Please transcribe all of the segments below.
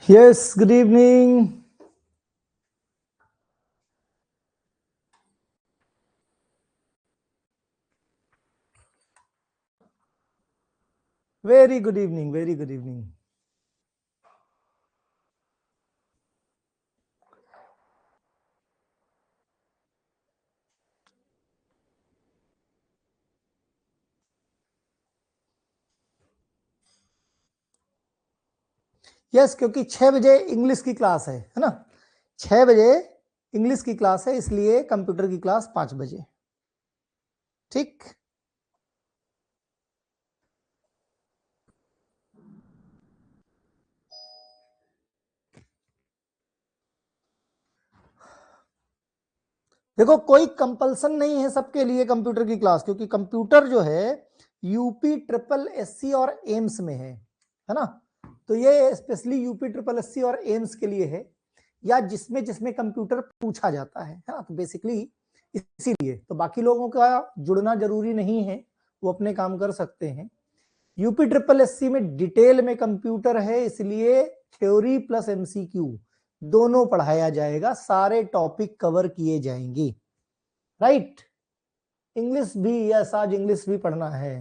Yes, good evening. Very good evening, very good evening. Yes, क्योंकि 6 बजे English की class है ना? 6 बजे इंग्लिश की क्लास है, इसलिए कंप्यूटर की क्लास 5 बजे। ठीक, देखो कोई कंपल्सन नहीं है सबके लिए कंप्यूटर की क्लास, क्योंकि कंप्यूटर जो है यूपी ट्रिपल एससी और एम्स में है ना? तो ये स्पेशली यूपी ट्रिपल एससी और एम्स के लिए है, या जिसमें जिसमें कंप्यूटर पूछा जाता है ना? तो बेसिकली इसीलिए तो बाकी लोगों का जुड़ना जरूरी नहीं है, वो अपने काम कर सकते हैं। यूपी ट्रिपल एससी में डिटेल में कंप्यूटर है, इसलिए थ्योरी प्लस एमसीक्यू दोनों पढ़ाया जाएगा, सारे टॉपिक कवर किए जाएंगे। राइट, इंग्लिश भी, यस आज इंग्लिश भी पढ़ना है।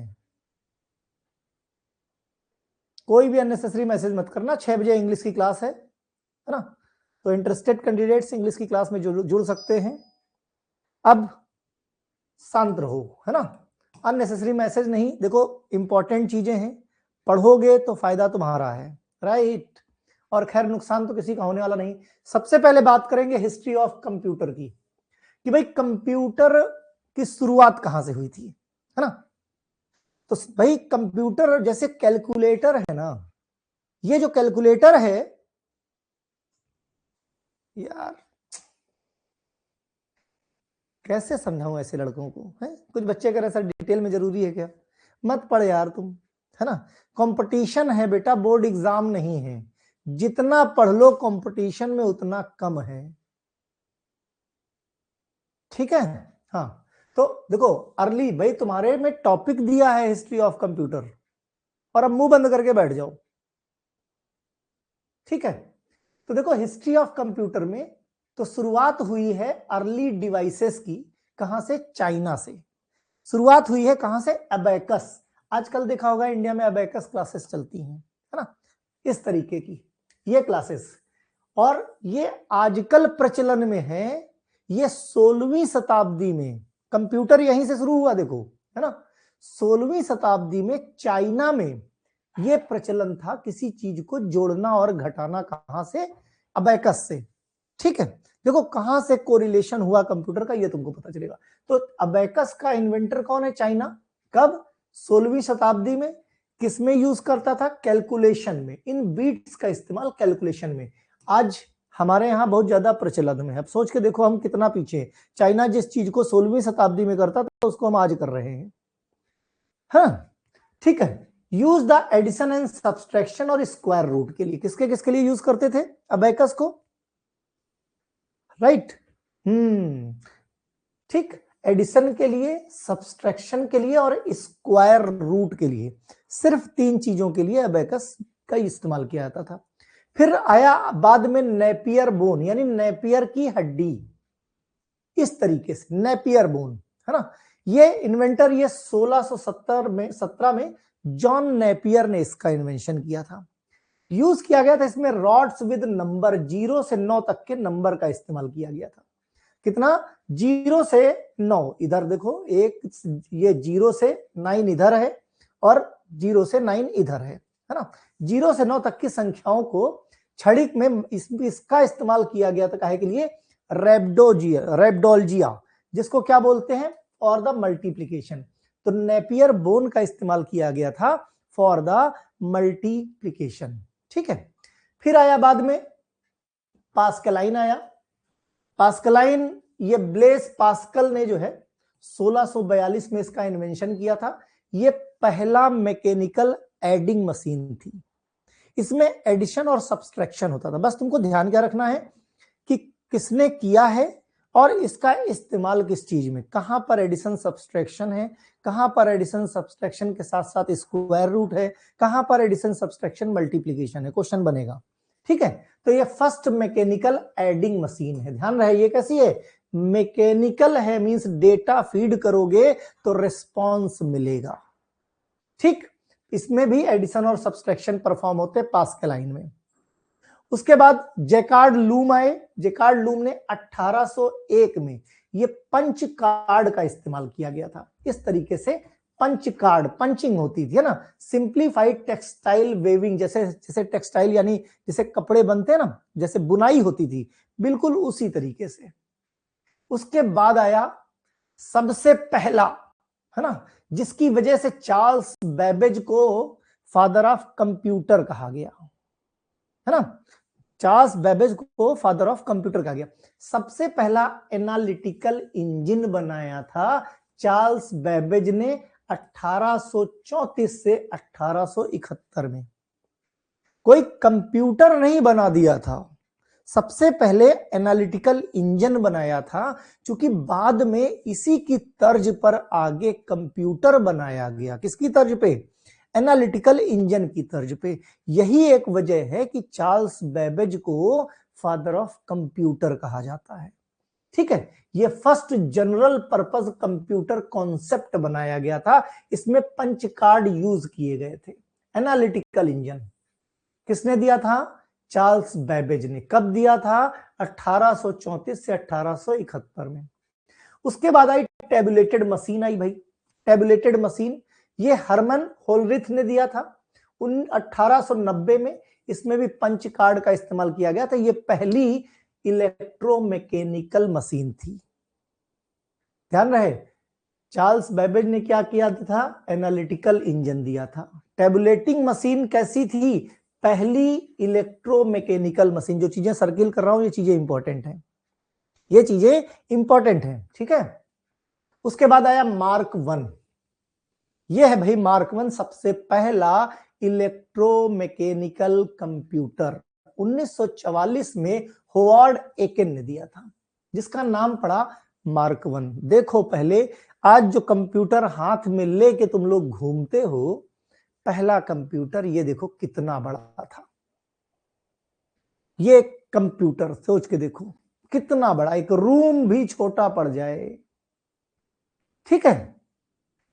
कोई भी अननेसेसरी मैसेज मत करना, 6 बजे इंग्लिश की क्लास है ना? तो इंटरेस्टेड कैंडिडेट्स इंग्लिश की क्लास में जुड़ सकते हैं। अब शांत रहो, है ना? अननेसेसरी मैसेज नहीं, देखो इंपॉर्टेंट चीजें हैं, पढ़ोगे तो फायदा तुम्हारा है। राइट, और खैर नुकसान तो किसी का होने वाला नहीं। सबसे पहले बात करेंगे हिस्ट्री ऑफ कंप्यूटर की, कि भाई कंप्यूटर की शुरुआत कहां से हुई थी, है ना? तो भाई कंप्यूटर जैसे कैलकुलेटर है ना, ये जो कैलकुलेटर है यार, कैसे समझाऊं ऐसे लड़कों को, है? कुछ बच्चे कह रहे सर डिटेल में जरूरी है क्या? मत पढ़ यार तुम, है ना? कंपटीशन है बेटा, बोर्ड एग्जाम नहीं है। जितना पढ़ लो कंपटीशन में उतना कम है। ठीक है, हाँ। तो देखो अर्ली भाई तुम्हारे में टॉपिक दिया है हिस्ट्री ऑफ कंप्यूटर, और अब मुंह बंद करके बैठ जाओ। ठीक है, तो देखो हिस्ट्री ऑफ कंप्यूटर में तो शुरुआत हुई है अर्ली डिवाइसेस की, कहां से? चाइना से। शुरुआत हुई है कहां से? अबैकस। आजकल देखा होगा इंडिया में अबैकस क्लासेस चलती हैं, है ना? इस तरीके की ये क्लासेस, और ये आजकल प्रचलन में है। ये 16वीं शताब्दी में कंप्यूटर यहीं से शुरू हुआ, देखो, है ना? 16वीं शताब्दी में चाइना में ये प्रचलन था, किसी चीज को जोड़ना और घटाना। कहां से? अबैकस से। ठीक है, देखो कहां से कोरिलेशन हुआ कंप्यूटर का, ये तुमको पता चलेगा। तो अबैकस का इन्वेंटर कौन है? चाइना। कब? 16वीं शताब्दी में। किसमें यूज करता था? कैलकुलेशन में, इन बीट्स का इस्तेमाल कैलकुलेशन में। आज हमारे यहाँ बहुत ज्यादा प्रचलन में है। अब सोच के देखो हम कितना पीछे हैं। चाइना जिस चीज को 16वीं शताब्दी में करता था, उसको हम आज कर रहे हैं। हाँ, ठीक है। Use the addition and subtraction और स्क्वायर रूट के लिए, किसके किसके लिए यूज करते थे अबैकस को? राइट, ठीक, एडिशन के लिए, सब्सट्रैक्शन के लिए और स्क्वायर रूट के लिए, सिर्फ 3 चीजों के लिए अबैकस का इस्तेमाल किया जाता था। फिर आया बाद में नेपियर बोन, यानी नेपियर की हड्डी, इस तरीके से नेपियर बोन, है ना? ये इन्वेंटर ये 17 में जॉन नेपियर ने इसका इन्वेंशन किया था। यूज किया गया था इसमें रॉड्स विद नंबर, 0 से 9 तक के नंबर का इस्तेमाल किया गया था। कितना? 0 से 9, इधर देखो, एक ये 0 से 9 इधर है और 0 से 9 इधर है ना? 0 से 9 तक की संख्याओं को क्षणिक में इसका इस्तेमाल किया गया था, काहे के लिए? रेब्डोलजिया, जिसको क्या बोलते हैं? और द मल्टीप्लीकेशन। तो नेपियर बोन का इस्तेमाल किया गया था फॉर द मल्टीप्लीकेशन। ठीक है, फिर आया बाद में पास्कलाइन आया। पास्कलाइन, ये ब्लेस पास्कल ने जो है 1642 में इसका इन्वेंशन किया था। ये पहला मैकेनिकल एडिंग मशीन थी। इसमें एडिशन और सब्सट्रैक्शन होता था। बस तुमको ध्यान क्या रखना है कि किसने किया है और इसका इस्तेमाल किस चीज में, कहां पर एडिशन सब्सट्रैक्शन है, कहां पर एडिशन सब्सट्रैक्शन के साथ साथ स्क्वायर रूट है, कहां पर एडिशन सब्सट्रैक्शन मल्टीप्लीकेशन है। क्वेश्चन बनेगा ठीक है, तो ये फर्स्ट मैकेनिकल एडिंग मशीन है। ध्यान रहे ये कैसी है, मैकेनिकल है, मींस डेटा फीड करोगे तो रिस्पॉन्स मिलेगा। ठीक, इसमें भी एडिशन और सब्सट्रैक्शन परफॉर्म होते हैं पास्कल लाइन में। उसके बाद जैकार्ड लूम आए। जैकार्ड लूम ने 1801 में ये पंच कार्ड का इस्तेमाल किया गया था। इस तरीके से पंच कार्ड, पंचिंग होती थी, है ना, सिंप्लीफाइड टेक्सटाइल वेविंग, जैसे जैसे टेक्सटाइल यानी जैसे कपड़े बनते हैं ना, जैसे बुनाई होती थी, बिल्कुल उसी तरीके से। उसके बाद आया सबसे पहला, है ना, जिसकी वजह से चार्ल्स बेबेज को फादर ऑफ कंप्यूटर कहा गया, है ना, चार्ल्स बेबेज को फादर ऑफ कंप्यूटर कहा गया। सबसे पहला एनालिटिकल इंजन बनाया था चार्ल्स बेबेज ने 1834 से 1871 में। कोई कंप्यूटर नहीं बना दिया था, सबसे पहले एनालिटिकल इंजन बनाया था, क्योंकि बाद में इसी की तर्ज पर आगे कंप्यूटर बनाया गया। किसकी तर्ज पे, एनालिटिकल इंजन की तर्ज पे। यही एक वजह है कि चार्ल्स बेबेज को फादर ऑफ कंप्यूटर कहा जाता है। ठीक है, ये first general purpose computer concept बनाया गया था, इसमें पंच कार्ड यूज किए गए थे। एनालिटिकल इंजन किसने दिया था, चार्ल्स बेबेज ने। कब दिया था, 1834 से 1871 में। उसके बाद आई टेबुलेटेड मशीन आई भाई। टेबुलेटेड मशीन ये हरमन होलरिथ ने दिया था 1890 में। इसमें भी पंच कार्ड का इस्तेमाल किया गया था। ये पहली इलेक्ट्रोमैकेनिकल मशीन थी। ध्यान रहे, चार्ल्स बेबेज ने क्या किया था, एनालिटिकल इंजन दिया था। टेबुलेटिंग मशीन कैसी थी, पहली इलेक्ट्रोमैकेनिकल मशीन। जो चीजें सर्किल कर रहा हूं ये चीजें इंपॉर्टेंट हैं, ये चीजें इंपॉर्टेंट हैं, ठीक है। उसके बाद आया मार्क वन। ये है भाई मार्क वन, सबसे पहला इलेक्ट्रोमैकेनिकल कंप्यूटर 1944 में होवार्ड एकेन ने दिया था, जिसका नाम पड़ा मार्क वन। देखो पहले, आज जो कंप्यूटर हाथ में लेके तुम लोग घूमते हो, पहला कंप्यूटर ये देखो कितना बड़ा था। ये कंप्यूटर सोच के देखो कितना बड़ा, एक रूम भी छोटा पड़ जाए। ठीक है,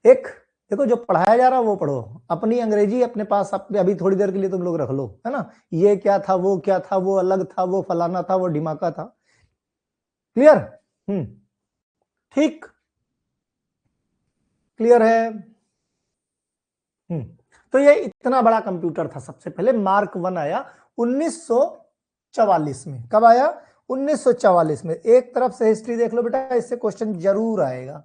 एक देखो जो पढ़ाया जा रहा है वो पढ़ो, अपनी अंग्रेजी अपने पास अभी थोड़ी देर के लिए तुम लोग रख लो, है ना। ये क्या था, वो क्या था, वो अलग था, वो फलाना था, वो ढिमाका था। क्लियर, ठीक, क्लियर है। तो ये इतना बड़ा कंप्यूटर था। सबसे पहले मार्क वन आया 1944 में। कब आया, 1944 में। एक तरफ से हिस्ट्री देख लो बेटा, इससे क्वेश्चन जरूर आएगा।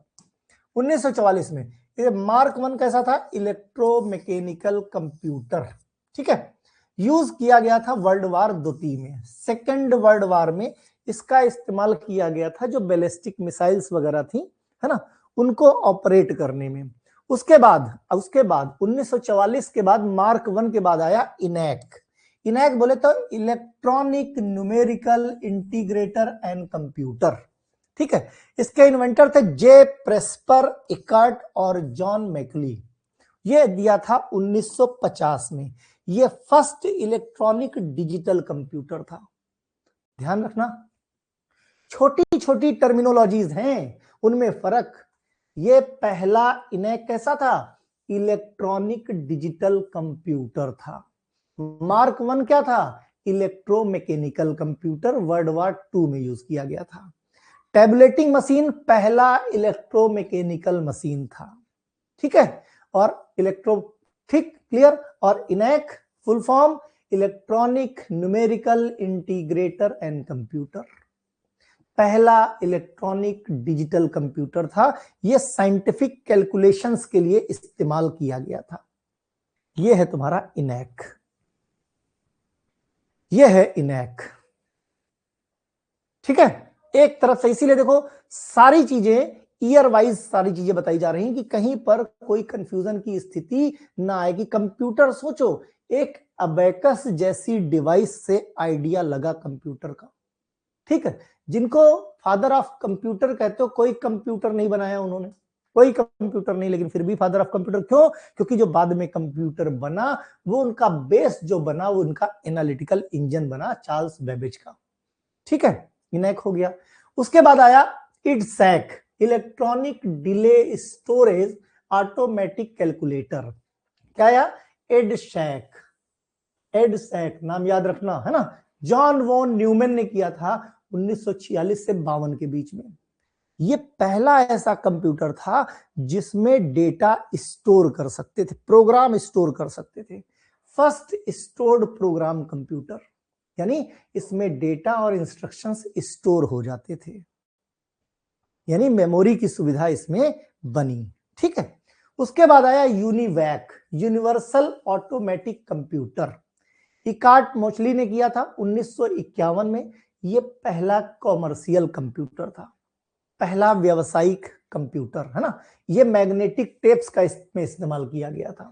1944 में ये मार्क वन कैसा था, इलेक्ट्रोमैकेनिकल कंप्यूटर। ठीक है, यूज किया गया था वर्ल्ड वार द्वितीय में। सेकेंड वर्ल्ड वार में इसका इस्तेमाल किया गया था, जो बैलिस्टिक मिसाइल्स वगैरह थी, है ना, उनको ऑपरेट करने में। उसके बाद 1944 के बाद मार्क वन के बाद आया इनैक। इनैक बोले तो electronic numerical integrator and computer. ठीक है, इसके इन्वेंटर थे जे प्रेस्पर इकार्ट और जॉन मैकली। ये दिया था 1950 में। ये फर्स्ट इलेक्ट्रॉनिक डिजिटल कंप्यूटर था। ध्यान रखना, छोटी छोटी टर्मिनोलॉजीज हैं, उनमें फर्क। ये पहला इनैक कैसा था, इलेक्ट्रॉनिक डिजिटल कंप्यूटर था। मार्क वन क्या था, electromechanical computer, world war two में यूज किया गया था। टैबुलेटिंग मशीन पहला इलेक्ट्रोमैकेनिकल मशीन था। ठीक है, और ठीक, क्लियर। और ENIAC full form electronic numerical integrator and computer, पहला इलेक्ट्रॉनिक डिजिटल कंप्यूटर था। यह साइंटिफिक कैलकुलेशंस के लिए इस्तेमाल किया गया था। यह है तुम्हारा इनैक, यह है इनैक। ठीक है, एक तरफ से, इसीलिए देखो सारी चीजें ईयर वाइज सारी चीजें बताई जा रही हैं कि कहीं पर कोई कंफ्यूजन की स्थिति ना आए। कि कंप्यूटर सोचो, एक अबेकस जैसी डिवाइस से आइडिया लगा कंप्यूटर का। ठीक है, जिनको फादर ऑफ कंप्यूटर कहते हो, कोई कंप्यूटर नहीं बनाया उन्होंने, कोई कंप्यूटर नहीं, लेकिन फिर भी फादर ऑफ कंप्यूटर। क्यों? क्योंकि जो बाद में कंप्यूटर बना वो उनका बेस जो बना वो उनका एनालिटिकल इंजन बना, चार्ल्स बेबेज का। ठीक है, इनैक हो गया। उसके बाद आया EDSAC, electronic delay storage automatic calculator. क्या आया? एडसैक, एडसैक नाम याद रखना है ना। जॉन वॉन न्यूमैन ने किया था 1946 से 52 के बीच में। ये पहला ऐसा कंप्यूटर था जिसमें डेटा स्टोर कर सकते थे, प्रोग्राम स्टोर कर सकते थे। फर्स्ट स्टोर्ड प्रोग्राम कंप्यूटर, यानी इसमें डेटा और इंस्ट्रक्शंस स्टोर हो जाते थे, यानी मेमोरी की सुविधा इसमें बनी। ठीक है, उसके बाद आया UNIVAC, universal automatic computer. Ekart मोचली ने किया था 1951 में। यह पहला कॉमर्शियल कंप्यूटर था, पहला व्यावसायिक कंप्यूटर है ना। ये मैग्नेटिक टेप्स का इसमें इस्तेमाल किया गया था।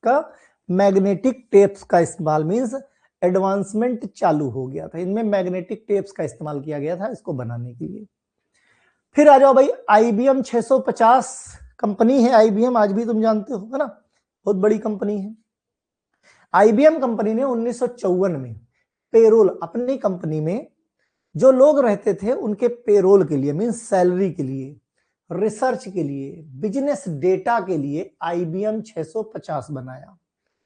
का मैग्नेटिक टेप्स का इस्तेमाल मींस एडवांसमेंट चालू हो गया था, इनमें मैग्नेटिक टेप्स का इस्तेमाल किया गया था इसको बनाने के लिए। फिर आ जाओ भाई, IBM 650 कंपनी है। IBM आज भी तुम जानते हो है ना, बहुत बड़ी कंपनी है। IBM कंपनी ने 1954 में पेरोल, अपनी कंपनी में जो लोग रहते थे उनके पेरोल के लिए, मींस सैलरी के लिए, रिसर्च के लिए, बिजनेस डेटा के लिए IBM 650 बनाया।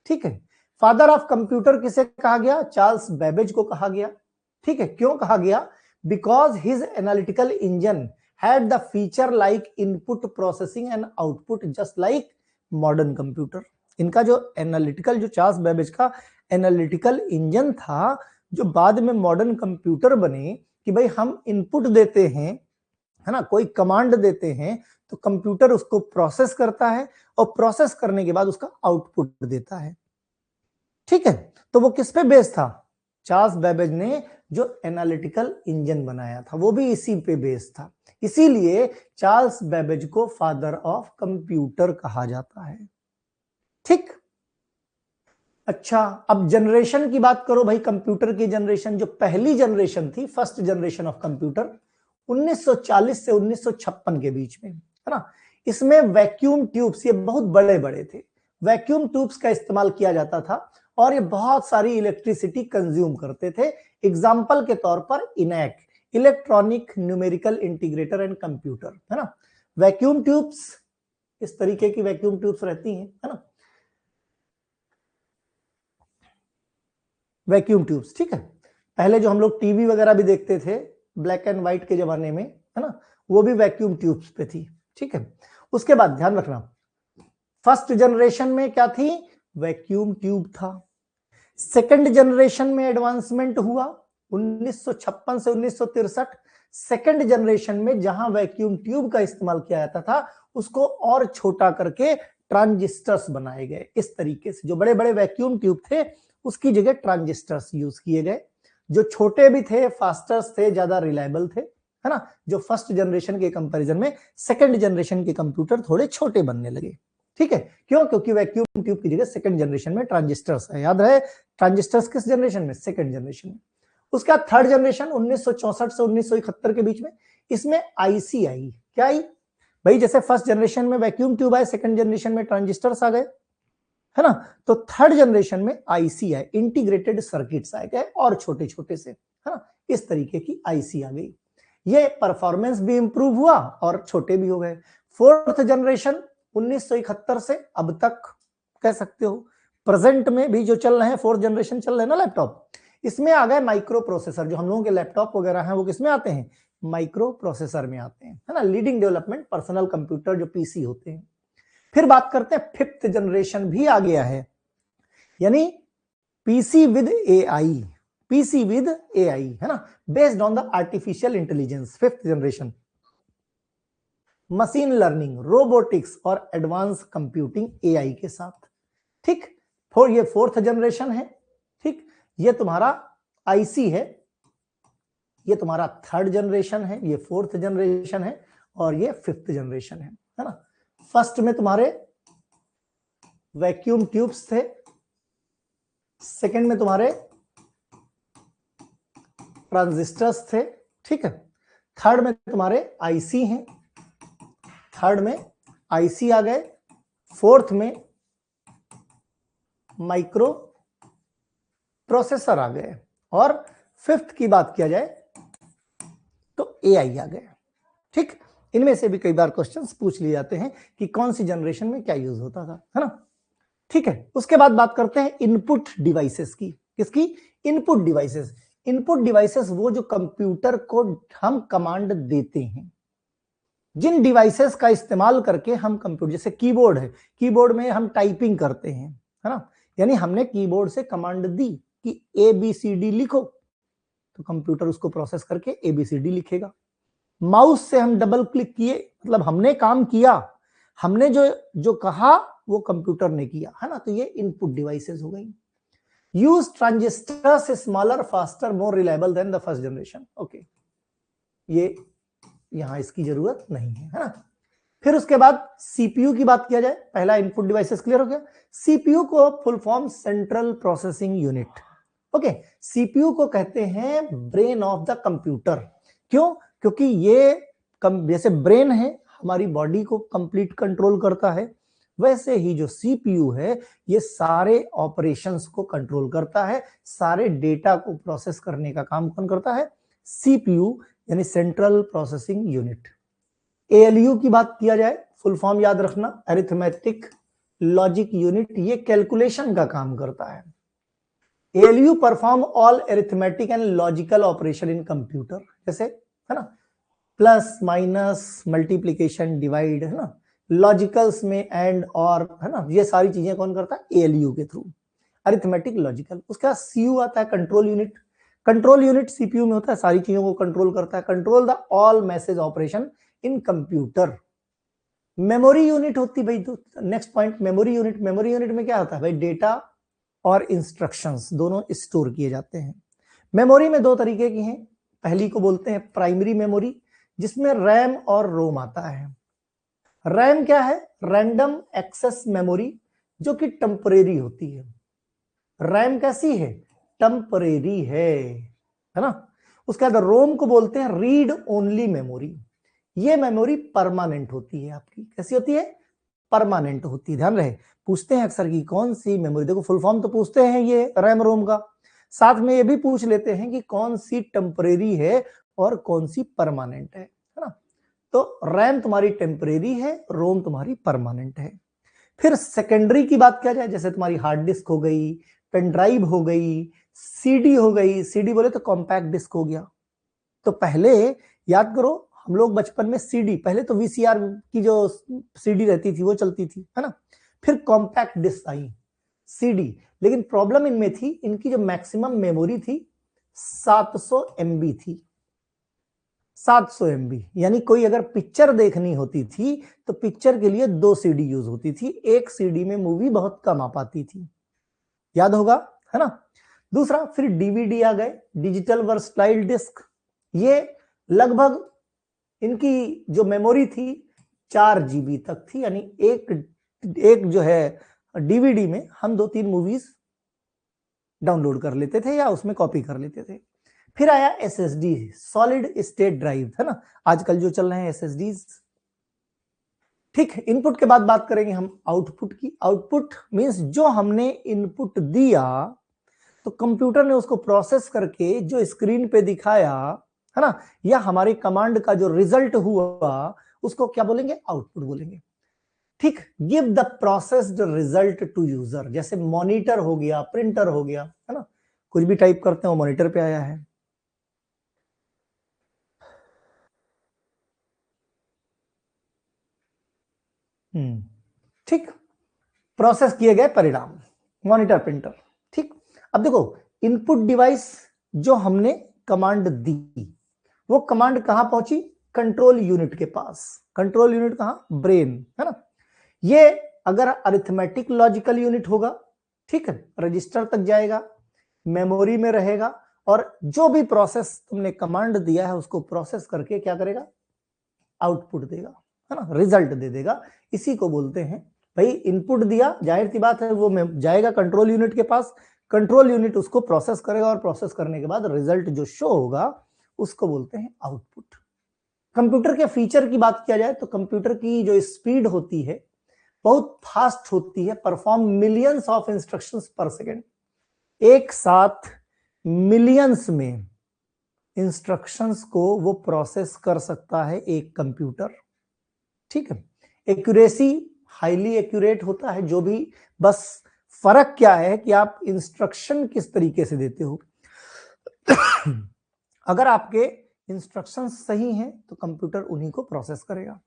ठीक है, फादर ऑफ कंप्यूटर किसे कहा गया? चार्ल्स बेबेज को कहा गया। ठीक है, क्यों कहा गया? Because his analytical engine had the feature like input processing and output just like modern computer. इनका जो एनालिटिकल, जो चार्ल्स बेबेज का एनालिटिकल इंजन था, जो बाद में मॉडर्न कंप्यूटर बने, कि भाई हम इनपुट देते हैं है ना, कोई कमांड देते हैं तो कंप्यूटर उसको प्रोसेस करता है और प्रोसेस करने के बाद उसका आउटपुट देता है। ठीक है, तो वो किस पे बेस्ड था? चार्ल्स बेबेज ने जो एनालिटिकल इंजन बनाया था वो भी इसी पे बेस्ड था, इसीलिए चार्ल्स बेबेज को फादर ऑफ कंप्यूटर कहा जाता है। ठीक, अच्छा, अब जनरेशन की बात करो भाई, कंप्यूटर की जनरेशन, जो पहली जनरेशन थी, फर्स्ट जनरेशन ऑफ कंप्यूटर 1940 से 1956 के बीच में है ना। इसमें वैक्यूम ट्यूब्स, ये बहुत बड़े बड़े थे, वैक्यूम ट्यूब्स का इस्तेमाल किया जाता था और ये बहुत सारी इलेक्ट्रिसिटी कंज्यूम करते थे। एग्जाम्पल के तौर पर ENIAC, electronic numerical integrator and computer है ना। वैक्यूम ट्यूब्स, इस तरीके की वैक्यूम ट्यूब्स रहती हैं है ना, वैक्यूम ट्यूब्स। ठीक है, पहले जो हम लोग टीवी वगैरह भी देखते थे ब्लैक एंड व्हाइट के जमाने में है ना, वो भी वैक्यूम ट्यूब्स पे थी। ठीक है, उसके बाद ध्यान रखना, फर्स्ट जनरेशन में क्या थी? वैक्यूम ट्यूब था। सेकंड जनरेशन में एडवांसमेंट हुआ 1956 से 1963। सेकंड जनरेशन में जहां वैक्यूम ट्यूब का इस्तेमाल किया जाता था उसको और छोटा करके ट्रांजिस्टर्स बनाए गए। इस तरीके से जो बड़े बड़े वैक्यूम ट्यूब थे उसकी जगह ट्रांजिस्टर्स यूज किए गए, जो छोटे भी थे, फास्टर्स थे, ज्यादा रिलायबल थे है ना। जो फर्स्ट जनरेशन के कंपैरिजन में सेकंड जनरेशन के कंप्यूटर थोड़े छोटे बनने लगे। ठीक है, क्यों? क्योंकि वैक्यूम ट्यूब की जगह सेकंड जनरेशन में ट्रांजिस्टर्स है। याद रहे, ट्रांजिस्टर्स किस जनरेशन में? सेकंड जनरेशन में। उसका थर्ड जनरेशन 1964 से 1971 के बीच में, इसमें आईसी आई। क्या आई भाई? जैसे फर्स्ट जनरेशन में वैक्यूम ट्यूब आए, सेकंड जनरेशन में ट्रांजिस्टर्स आ गए है ना, तो थर्ड जनरेशन में आईसी आए, इंटीग्रेटेड सर्किट्स आ गए और छोटे छोटे से है ना, इस तरीके की आईसी आ गई। ये परफॉर्मेंस भी इंप्रूव हुआ और छोटे भी हो गए। फोर्थ जनरेशन 1971 से अब तक कह सकते हो, प्रेजेंट में भी जो चल रहे हैं, फोर्थ जनरेशन चल रहे हैं ना लैपटॉप, इसमें आ गए माइक्रो प्रोसेसर। जो हम लोगों के लैपटॉप वगैरह हैं वो किसमें आते हैं? माइक्रो प्रोसेसर में आते हैं है ना। लीडिंग डेवलपमेंट पर्सनल कंप्यूटर जो पीसी होते हैं। फिर बात करते हैं, फिफ्थ जनरेशन भी आ गया है, यानी PC with AI, PC with AI है ना, based on the artificial intelligence. Fifth generation, machine learning, robotics और एडवांस कंप्यूटिंग एआई के साथ। ठीक, ये फोर्थ जनरेशन है। ठीक, ये तुम्हारा आईसी है, ये तुम्हारा थर्ड जनरेशन है, ये फोर्थ जनरेशन है और ये फिफ्थ जनरेशन है ना। फर्स्ट में तुम्हारे वैक्यूम ट्यूब्स थे, सेकंड में तुम्हारे ट्रांजिस्टर्स थे। ठीक है, थर्ड में तुम्हारे आईसी हैं, थर्ड में आईसी आ गए, फोर्थ में माइक्रो प्रोसेसर आ गए, और फिफ्थ की बात किया जाए तो एआई आ गए। ठीक, इनमें से भी कई बार क्वेश्चंस पूछ लिए जाते हैं कि कौन सी जनरेशन में क्या यूज होता था, है ना। ठीक है, उसके बाद बात करते हैं इनपुट डिवाइसेस की। किसकी? Input devices. इनपुट डिवाइसेस वो जो कंप्यूटर को हम कमांड देते हैं, जिन डिवाइसेस का इस्तेमाल करके हम कंप्यूटर, जैसे कीबोर्ड है, कीबोर्ड में हम टाइपिंग करते हैं, है ना, यानी हमने कीबोर्ड से कमांड दी कि ABCD लिखो, तो कंप्यूटर उसको प्रोसेस करके ABCD लिखेगा। माउस से हम डबल क्लिक किए, मतलब हमने काम किया, हमने जो कहा वो कंप्यूटर ने किया, है ना, तो ये इनपुट डिवाइसेस हो गई। Use transistors smaller faster more reliable then the first generation. Okay, ये यहां इसकी जरूरत नहीं है ना। फिर उसके बाद सीपीयू की बात किया जाए, पहला इनपुट डिवाइसेस क्लियर हो गया। सीपीयू को full form central processing unit. Okay, CPU को कहते हैं ब्रेन ऑफ द कंप्यूटर। क्यों? क्योंकि ये जैसे ब्रेन है हमारी बॉडी को कंप्लीट कंट्रोल करता है, वैसे ही जो सीपीयू है ये सारे ऑपरेशंस को कंट्रोल करता है, सारे डेटा को प्रोसेस करने का काम कौन करता है? सीपीयू, यानी सेंट्रल प्रोसेसिंग यूनिट। एएलयू की बात किया जाए, फुल फॉर्म याद रखना, अरिथमेटिक लॉजिक यूनिट, ये कैलकुलेशन का काम करता है। ALU perform all arithmetic and logical operation in computer, जैसे, है ना, प्लस माइनस मल्टीप्लीकेशन डिवाइड, है ना, लॉजिकल्स में एंड और, है ना, ये सारी चीजें कौन करता है? एएलयू के थ्रू, अरिथमेटिक लॉजिकल। उसके बाद सीयू आता है, control unit. Control unit CPU में होता है, सारी चीजों को कंट्रोल करता है, control the all message operation in computer. Memory unit होती भाई, next point, memory unit. Memory unit में क्या होता है भाई? डेटा और इंस्ट्रक्शंस दोनों स्टोर किए जाते हैं। मेमोरी में दो तरीके की हैं, पहली को बोलते हैं प्राइमरी मेमोरी, जिसमें रैम और रोम आता है। रैम क्या है? रैंडम एक्सेस मेमोरी, जो कि टेम्परेरी होती है। रैम कैसी है? टेम्परेरी है ना। उसके बाद रोम को बोलते हैं रीड ओनली मेमोरी, ये मेमोरी परमानेंट होती है आपकी। कैसी होती है? परमानेंट होती है। ध्यान रहे, पूछते हैं अक्सर की कौन सी मेमोरी, देखो फुल फॉर्म तो पूछते हैं ये रैम रोम का, साथ में ये भी पूछ लेते हैं कि कौन सी टेम्परेरी है और कौन सी परमानेंट है ना। तो रैम तुम्हारी टेम्परेरी है, रोम तुम्हारी परमानेंट है। फिर सेकेंडरी की बात किया जाए, जैसे तुम्हारी हार्ड डिस्क हो गई, पेन ड्राइव हो गई, सीडी हो गई। सीडी बोले तो कॉम्पैक्ट डिस्क हो गया। तो पहले याद करो, हम लोग बचपन में सीडी, पहले तो वीसीआर की जो सीडी रहती थी वो चलती थी, है ना, फिर कॉम्पैक्ट डिस्क आई, सीडी। लेकिन प्रॉब्लम इनमें थी, इनकी जो मैक्सिमम मेमोरी थी 700 MB थी। 700 MB, यानी कोई अगर पिक्चर देखनी होती थी तो पिक्चर के लिए 2 सीडी यूज होती थी, एक सीडी में मूवी बहुत कम आ पाती थी, याद होगा, है ना। दूसरा, फिर डीवीडी आ गए, डिजिटल वर्सटाइल डिस्क। ये लगभग इनकी जो मेमोरी थी 4 GB तक थी, यानी एक जो है डीवीडी में हम 2-3 मूवीज डाउनलोड कर लेते थे या उसमें कॉपी कर लेते थे। फिर आया एसएसडी, सॉलिड स्टेट ड्राइव, है ना, आजकल जो चल रहे हैं एसएसडीज। ठीक, इनपुट के बाद बात करेंगे हम आउटपुट की। आउटपुट मींस जो हमने इनपुट दिया तो कंप्यूटर ने उसको प्रोसेस करके जो स्क्रीन पे दिखाया, है ना, या हमारी कमांड का जो रिजल्ट हुआ उसको क्या बोलेंगे? आउटपुट बोलेंगे। ठीक, give the processed result to user, जैसे मॉनिटर हो गया, प्रिंटर हो गया, है ना, कुछ भी टाइप करते हैं वो मॉनिटर पे आया है। ठीक, प्रोसेस किए गए परिणाम, मॉनिटर, प्रिंटर। ठीक, अब देखो, इनपुट डिवाइस जो हमने कमांड दी, वो कमांड कहां पहुंची? कंट्रोल यूनिट के पास। कंट्रोल यूनिट कहां? ब्रेन, है ना। ये अगर अरिथमेटिक लॉजिकल यूनिट होगा, ठीक है, रजिस्टर तक जाएगा, मेमोरी में रहेगा, और जो भी प्रोसेस तुमने कमांड दिया है उसको प्रोसेस करके क्या करेगा? आउटपुट देगा, है ना, रिजल्ट दे देगा। इसी को बोलते हैं भाई, इनपुट दिया, जाहिर सी बात है वो जाएगा कंट्रोल यूनिट के पास, कंट्रोल यूनिट उसको प्रोसेस करेगा, और प्रोसेस करने के बाद रिजल्ट जो शो होगा उसको बोलते हैं आउटपुट। कंप्यूटर के फीचर की बात किया जाए तो कंप्यूटर की जो स्पीड होती है बहुत फास्ट होती है, परफॉर्म मिलियंस ऑफ इंस्ट्रक्शंस पर सेकेंड। एक साथ मिलियंस में इंस्ट्रक्शंस को वो प्रोसेस कर सकता है एक कंप्यूटर, ठीक है। एक्यूरेसी हाईली एक्यूरेट होता है, जो भी, बस फर्क क्या है कि आप इंस्ट्रक्शन किस तरीके से देते हो। अगर आपके इंस्ट्रक्शंस सही हैं तो कंप्यूटर उन्हीं को प्रोसेस करेगा।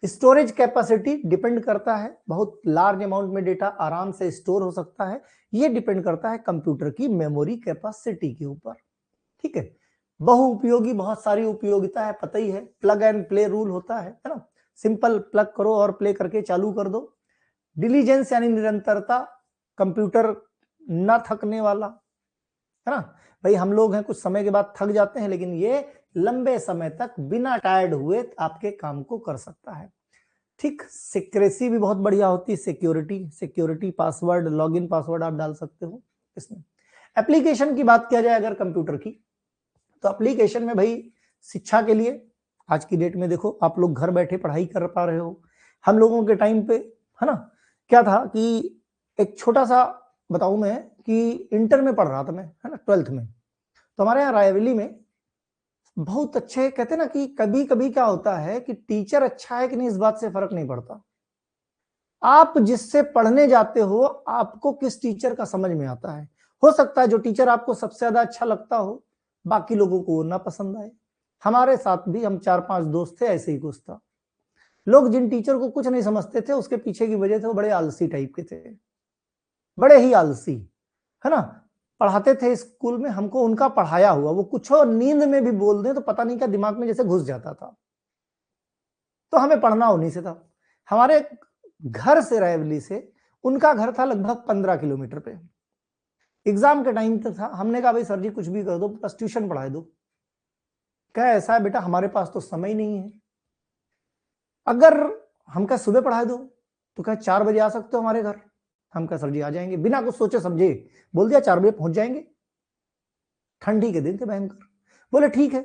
स्टोरेज कैपेसिटी डिपेंड करता है, बहुत लार्ज अमाउंट में डेटा आराम से स्टोर हो सकता है, ये डिपेंड करता है कंप्यूटर की मेमोरी कैपेसिटी के ऊपर, ठीक है। बहुउपयोगी, बहुत सारी उपयोगिता है, पता ही है, प्लग एंड प्ले रूल होता है ना, सिंपल प्लग करो और प्ले करके चालू कर दो। डिलीजेंस यानी निरंतरता, कंप्यूटर न थकने वाला, है ना। भाई हम लोग हैं कुछ समय के बाद थक जाते हैं, लेकिन ये लंबे समय तक बिना टायर्ड हुए आपके काम को कर सकता है, ठीक। सिक्रेसी भी बहुत बढ़िया होती है, सिक्योरिटी पासवर्ड, लॉगिन पासवर्ड आप डाल सकते हो इसमें। एप्लीकेशन की बात किया जाए अगर कंप्यूटर की, तो एप्लीकेशन में भाई शिक्षा के लिए आज की डेट में देखो आप लोग घर बैठे पढ़ाई कर पा रहे हो। हम लोगों के टाइम पे, है ना, क्या था कि एक छोटा सा बताऊं मैं कि इंटर में पढ़ रहा था मैं, है ना, 12th में, तो हमारे यहाँ रायवेली में बहुत अच्छे, कहते ना कि कभी कभी क्या होता है कि टीचर अच्छा है कि नहीं इस बात से फर्क नहीं पड़ता, आप जिससे पढ़ने जाते हो आपको किस टीचर का समझ में आता है। हो सकता है जो टीचर आपको सबसे ज्यादा अच्छा लगता हो बाकी लोगों को ना पसंद आए। हमारे साथ भी हम 4-5 दोस्त थे, ऐसे ही कुछ था। लोग जिन टीचर को कुछ नहीं समझते थे उसके पीछे की वजह थे वो बड़े आलसी टाइप के थे, बड़े ही आलसी, है ना। पढ़ाते थे स्कूल में, हमको उनका पढ़ाया हुआ वो कुछ और नींद में भी बोल दें तो पता नहीं क्या दिमाग में जैसे घुस जाता था, तो हमें पढ़ना उन्हीं से था। हमारे घर से, रायवली से उनका घर था लगभग 15 किलोमीटर पे। एग्जाम के टाइम तक था, हमने कहा भाई सर जी कुछ भी कर दो बस ट्यूशन पढ़ा दो। क्या ऐसा है बेटा, हमारे पास तो समय नहीं है। अगर हम क्या सुबह पढ़ा दो, तो क्या 4 बजे आ सकते हो हमारे घर। हम क्या सर जी आ जाएंगे, बिना कुछ सोचे समझे बोल दिया 4 बजे पहुंच जाएंगे। ठंडी के दिन थे भयंकर। बोले ठीक है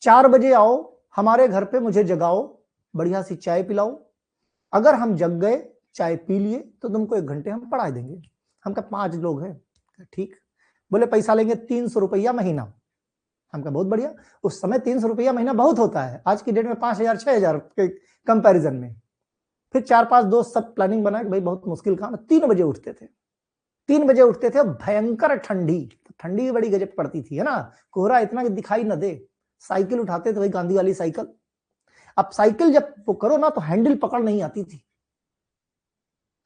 4 बजे आओ हमारे घर पे, मुझे जगाओ, बढ़िया सी चाय पिलाओ, अगर हम जग गए चाय पी लिए तो तुमको 1 घंटे हम पढ़ा देंगे। हम कहा 5 लोग हैं, ठीक। बोले पैसा लेंगे 300 रुपया महीना। हम कहा बहुत बढ़िया, उस समय 300 रुपया महीना बहुत होता है, आज की डेट में 5000 6000 के कंपैरिजन में। फिर 4-5 दोस्त सब प्लानिंग बना कि भाई बहुत मुश्किल काम है। 3 बजे उठते थे, 3 बजे उठते थे, भयंकर ठंडी, ठंडी भी बड़ी गजब पड़ती थी, है ना, कोहरा इतना कि दिखाई न दे। साइकिल उठाते थे भाई, गांधी वाली साइकिल। अब साइकिल जब वो करो ना तो हैंडल पकड़ नहीं आती थी,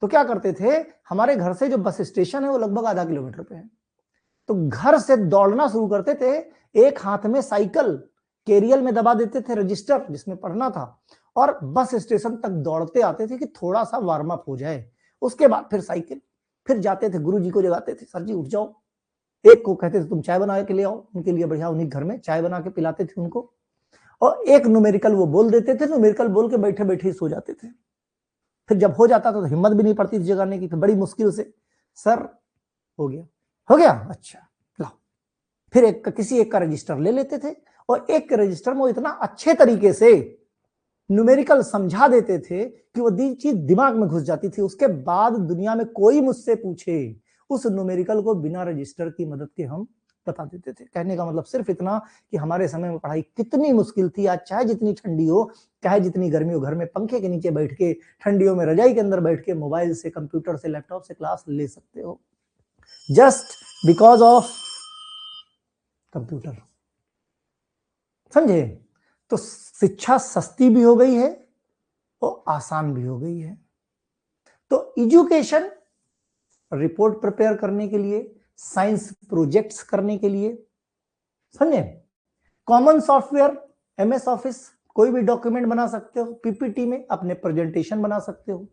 तो क्या करते थे, हमारे घर से जो बस स्टेशन है वो लगभग आधा किलोमीटर पे है, तो घर से दौड़ना शुरू करते थे, एक हाथ में साइकिल, कैरियल में दबा देते थे रजिस्टर जिसमें पढ़ना था, और बस स्टेशन तक दौड़ते आते थे कि थोड़ा सा वार्म अप हो जाए। उसके बाद फिर साइकिल, फिर जाते थे गुरुजी को जगाते थे, सर जी उठ जाओ। एक को कहते थे तुम चाय बना के ले आओ, उनके लिए बढ़िया उन्हीं घर में चाय बना के पिलाते थे उनको, और एक न्यूमेरिकल वो बोल देते थे, न्यूमेरिकल बोल के बैठे बैठे ही सो जाते थे। फिर जब हो जाता था तो हिम्मत भी नहीं पड़ती थी जगाने की, फिर बड़ी मुश्किल से सर हो गया, हो गया, अच्छा लाओ। फिर किसी एक का रजिस्टर ले लेते थे, और एक के रजिस्टर में वो इतना अच्छे तरीके से न्यूमेरिकल समझा देते थे कि वो चीज दिमाग में घुस जाती थी। उसके बाद दुनिया में कोई मुझसे पूछे उस न्यूमेरिकल को बिना रजिस्टर की मदद के हम बता देते थे। कहने का मतलब सिर्फ इतना कि हमारे समय में पढ़ाई कितनी मुश्किल थी। आज चाहे जितनी ठंडी हो, चाहे जितनी गर्मी हो, घर में पंखे के नीचे बैठ के, ठंडियों में रजाई के अंदर बैठ के, मोबाइल से, कंप्यूटर से, लैपटॉप से क्लास ले सकते हो, जस्ट बिकॉज ऑफ कंप्यूटर। समझे? तो शिक्षा सस्ती भी हो गई है और आसान भी हो गई है। तो एजुकेशन, रिपोर्ट प्रिपेयर करने के लिए, साइंस प्रोजेक्ट्स करने के लिए, समझे, कॉमन सॉफ्टवेयर, एमएस ऑफिस, कोई भी डॉक्यूमेंट बना सकते हो, पीपीटी में अपने प्रेजेंटेशन बना सकते हो,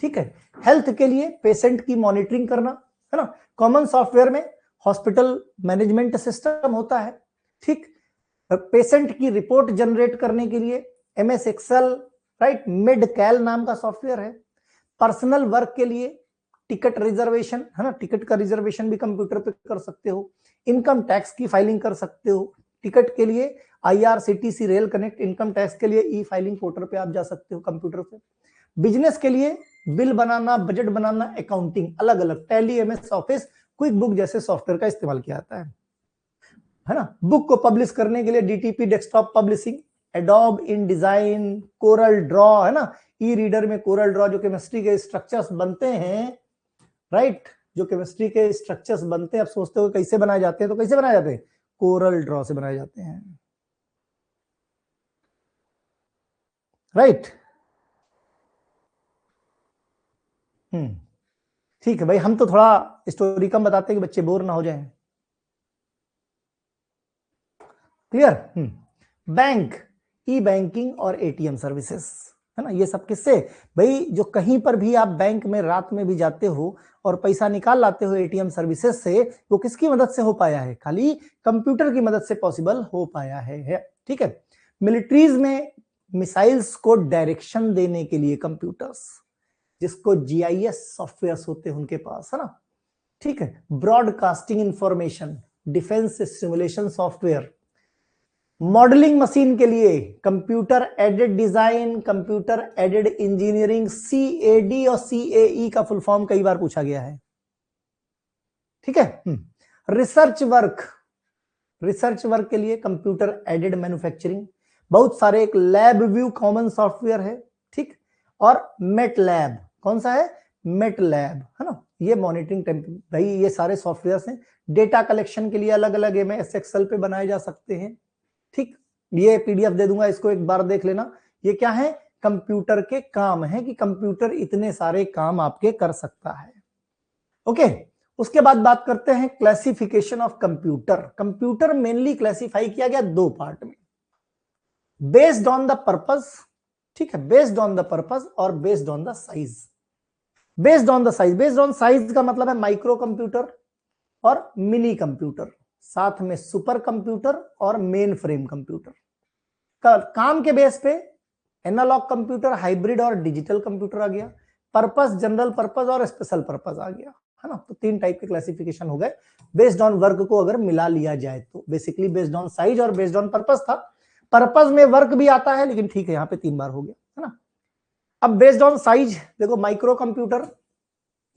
ठीक है। हेल्थ के लिए पेशेंट की मॉनिटरिंग करना, है ना, कॉमन सॉफ्टवेयर में हॉस्पिटल मैनेजमेंट सिस्टम होता है, ठीक। पेशेंट की रिपोर्ट जनरेट करने के लिए एमएस एक्सेल, राइट, मेडकैल नाम का सॉफ्टवेयर है। पर्सनल वर्क के लिए टिकट रिजर्वेशन, है ना, टिकट का रिजर्वेशन भी कंप्यूटर पे कर सकते हो। इनकम टैक्स की फाइलिंग कर सकते हो, टिकट के लिए IRCTC rail connect, income tax के लिए ई फाइलिंग पोर्टल पे आप जा सकते हो कंप्यूटर से, बिजनेस के लिए बिल बनाना, बजट बनाना, अकाउंटिंग, अलग अलग tally, MS office, quick book जैसे सॉफ्टवेयर का इस्तेमाल किया जाता है ना। बुक को पब्लिश करने के लिए DTP डेस्कटॉप पब्लिशिंग, एडोब इन डिजाइन, कोरल ड्रॉ, है ना, ई रीडर में कोरल ड्रॉ जो केमिस्ट्री के स्ट्रक्चर्स बनते हैं, राइट, जो केमिस्ट्री के स्ट्रक्चर्स बनते हैं, आप सोचते हो कैसे बनाए जाते हैं, तो कैसे बनाए जाते हैं, कोरल ड्रॉ से बनाए जाते हैं, राइट। ठीक है भाई, हम तो थोड़ा स्टोरी कम बताते हैं कि बच्चे बोर ना हो जाएं। क्लियर। बैंक, ई बैंकिंग और ATM सर्विसेज, है ना, ये सब किससे भाई, जो कहीं पर भी आप बैंक में रात में भी जाते हो और पैसा निकाल लाते हो ATM सर्विसेज से, वो किसकी मदद से हो पाया है, खाली कंप्यूटर की मदद से पॉसिबल हो पाया है। ठीक है। मिलिट्रीज में मिसाइल्स को डायरेक्शन देने के लिए कंप्यूटर्स, जिसको GIS सॉफ्टवेयर होते हैं उनके पास, है ना। ठीक है। Broadcasting information, defence simulation software, modelling machine के लिए computer aided design, computer aided engineering, CAD और CAE का फुल फॉर्म कई बार पूछा गया है। ठीक है। रिसर्च वर्क के लिए कंप्यूटर एडेड मैन्युफैक्चरिंग, बहुत सारे, एक लैब व्यू कॉमन सॉफ्टवेयर है, ठीक, और मेटलैब, कौन सा है, मेटलैब, है ना, ये मॉनिटरिंग भाई, ये सारे सॉफ्टवेयर हैं। डेटा कलेक्शन के लिए अलग अलग MS एक्सेल पे बनाए जा सकते हैं, ठीक, ये PDF दे दूंगा, इसको एक बार देख लेना। ये क्या है, कंप्यूटर के काम है कि कंप्यूटर इतने सारे काम आपके कर सकता है। ओके। उसके बाद बात करते हैं classification of computer. Computer mainly classify किया गया दो पार्ट में, बेस्ड ऑन द पर्पस, ठीक है, बेस्ड ऑन द पर्पस और based on the size. Based on the size, based on size का मतलब है माइक्रो कंप्यूटर और मिनी कंप्यूटर, साथ में सुपर कंप्यूटर और मेन फ्रेम कंप्यूटर। काम के बेस पे एनालॉग कंप्यूटर, हाइब्रिड और डिजिटल कंप्यूटर आ गया, पर्पस, जनरल पर्पस और स्पेशल पर्पस आ गया, है ना। तो तीन टाइप के क्लासिफिकेशन हो गए बेस्ड ऑन वर्क को अगर मिला लिया जाए तो। बेसिकली बेस्ड ऑन साइज और बेस्ड ऑन पर्पस था, पर्पस में वर्क भी आता है, लेकिन ठीक है यहाँ पे 3 बार हो गया, है ना। अब बेस्ड ऑन साइज देखो, micro computer,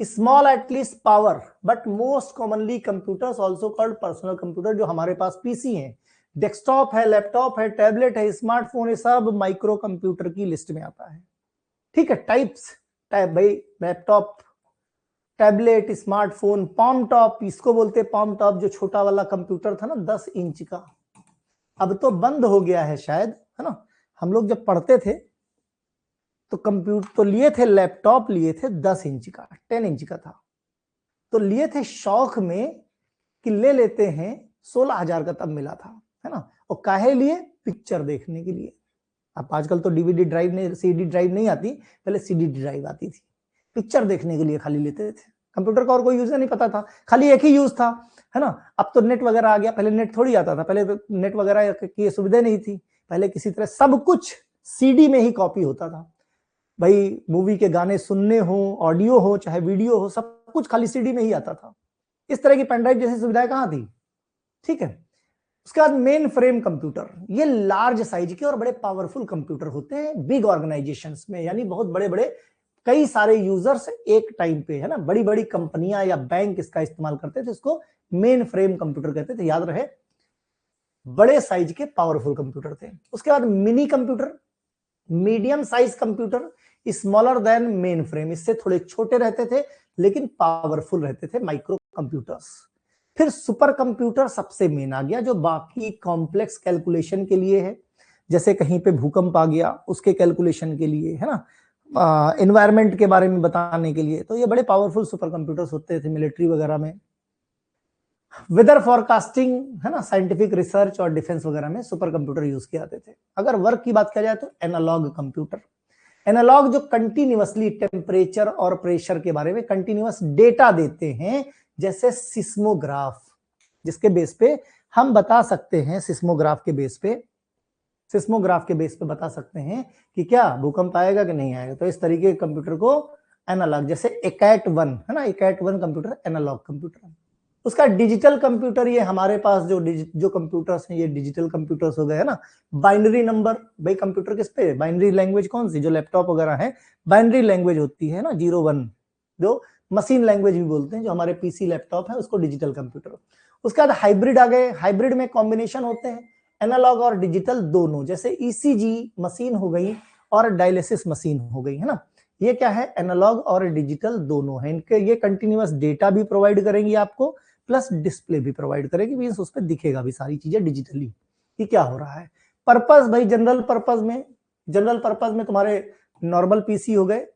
small at least power but most commonly computers also called personal computer, जो हमारे पास PC है, डेस्कटॉप है, लैपटॉप है, टैबलेट है, स्मार्टफोन है, सब माइक्रो कंप्यूटर की लिस्ट में आता है। ठीक है। टाइप्स, टाइप भाई, लैपटॉप, टैबलेट, स्मार्टफोन, पॉम टॉप, इसको बोलते पॉम टॉप, जो छोटा वाला कंप्यूटर था ना 10 इंच का, अब तो बंद हो गया है शायद, है ना। हम लोग जब पढ़ते थे तो कंप्यूटर तो लिए थे, लैपटॉप लिए थे 10 इंच का, 10 इंच का था, तो लिए थे शौक में कि ले लेते हैं, 16,000 का तब मिला था, है ना। और काहे लिए, पिक्चर देखने के लिए। अब आजकल तो DVD ड्राइव नहीं, CD ड्राइव नहीं आती, पहले CD ड्राइव आती थी, पिक्चर देखने के लिए खाली लेते थे। कंप्यूटर का और कोई यूज नहीं पता था, खाली एक ही यूज था, है ना। अब तो नेट वगैरह आ गया, पहले नेट थोड़ी आता था, पहले तो नेट वगैरह की सुविधा नहीं थी, पहले किसी तरह सब कुछ CD में ही कॉपी होता था भाई। मूवी के गाने सुनने हो, ऑडियो हो, चाहे वीडियो हो, सब कुछ खाली CD में ही आता था। इस तरह की पेनड्राइव जैसी सुविधाएं कहां थी। ठीक है। उसके बाद मेन फ्रेम कंप्यूटर, ये लार्ज साइज के और बड़े पावरफुल कंप्यूटर होते हैं बिग ऑर्गेनाइजेशंस में, यानी बहुत बड़े बड़े कई सारे यूजर्स एक टाइम पे, है ना, बड़ी बड़ी कंपनियां या बैंक इसका इस्तेमाल करते थे, इसको मेन फ्रेम कंप्यूटर कहते थे, याद रहे, बड़े साइज के पावरफुल कंप्यूटर थे। उसके बाद mini computer, medium size computer, smaller than main frame, इससे थोड़े छोटे रहते थे लेकिन पावरफुल रहते थे, माइक्रो कंप्यूटर्स। फिर सुपर कंप्यूटर सबसे मेन आ गया, जो बाकी कॉम्प्लेक्स कैलकुलेशन के लिए है, जैसे कहीं पे भूकंप आ गया उसके कैलकुलेशन के लिए, है ना, एनवायरनमेंट के बारे में बताने के लिए, तो ये बड़े पावरफुल सुपर कंप्यूटर्स होते थे मिलिट्री वगैरह में। वेदर फॉरकास्टिंग, है ना, साइंटिफिक रिसर्च और डिफेंस वगैरह में सुपर कंप्यूटर यूज किए जाते थे। अगर वर्क की बात किया जाए तो एनालॉग कंप्यूटर, एनालॉग जो कंटिन्यूअसली टेम्परेचर और प्रेशर के बारे में कंटिन्यूअस डेटा देते हैं, जैसे सिस्मोग्राफ, जिसके बेस पे हम बता सकते हैं, सिस्मोग्राफ के बेस पे बता सकते हैं कि क्या भूकंप आएगा कि नहीं आएगा। तो इस तरीके के कंप्यूटर को एनालॉग, जैसे ECAT 1, है ना, ECAT 1 कंप्यूटर एनालॉग कंप्यूटर है। उसका डिजिटल कंप्यूटर, ये हमारे पास जो कंप्यूटर्स हैं ये डिजिटल कंप्यूटर्स हो गए है ना। बाइनरी नंबर, भाई कंप्यूटर किस पे, बाइनरी लैंग्वेज कौन सी, जो लैपटॉप वगैरह है बाइनरी लैंग्वेज होती है ना, 0 1, जो मशीन लैंग्वेज भी बोलते हैं, जो हमारे पीसी लैपटॉप है उसको डिजिटल कंप्यूटर। उसके बाद हाइब्रिड आ गए, हाइब्रिड में कॉम्बिनेशन होते हैं एनालॉग और डिजिटल दोनों, जैसे ईसीजी मशीन हो गई और डायलिसिस मशीन हो गई है ना। ये क्या है, एनालॉग और डिजिटल दोनों है इनके। ये कंटिन्यूअस डेटा भी प्रोवाइड करेंगी आपको, प्लस डिस्प्ले भी प्रोवाइड करेगी, मींस उस पर दिखेगा भी सारी चीजें डिजिटली कि क्या हो रहा है। पर्पस, भाई जनरल पर्पस में तुम्हारे नॉर्मल पीसी हो गए।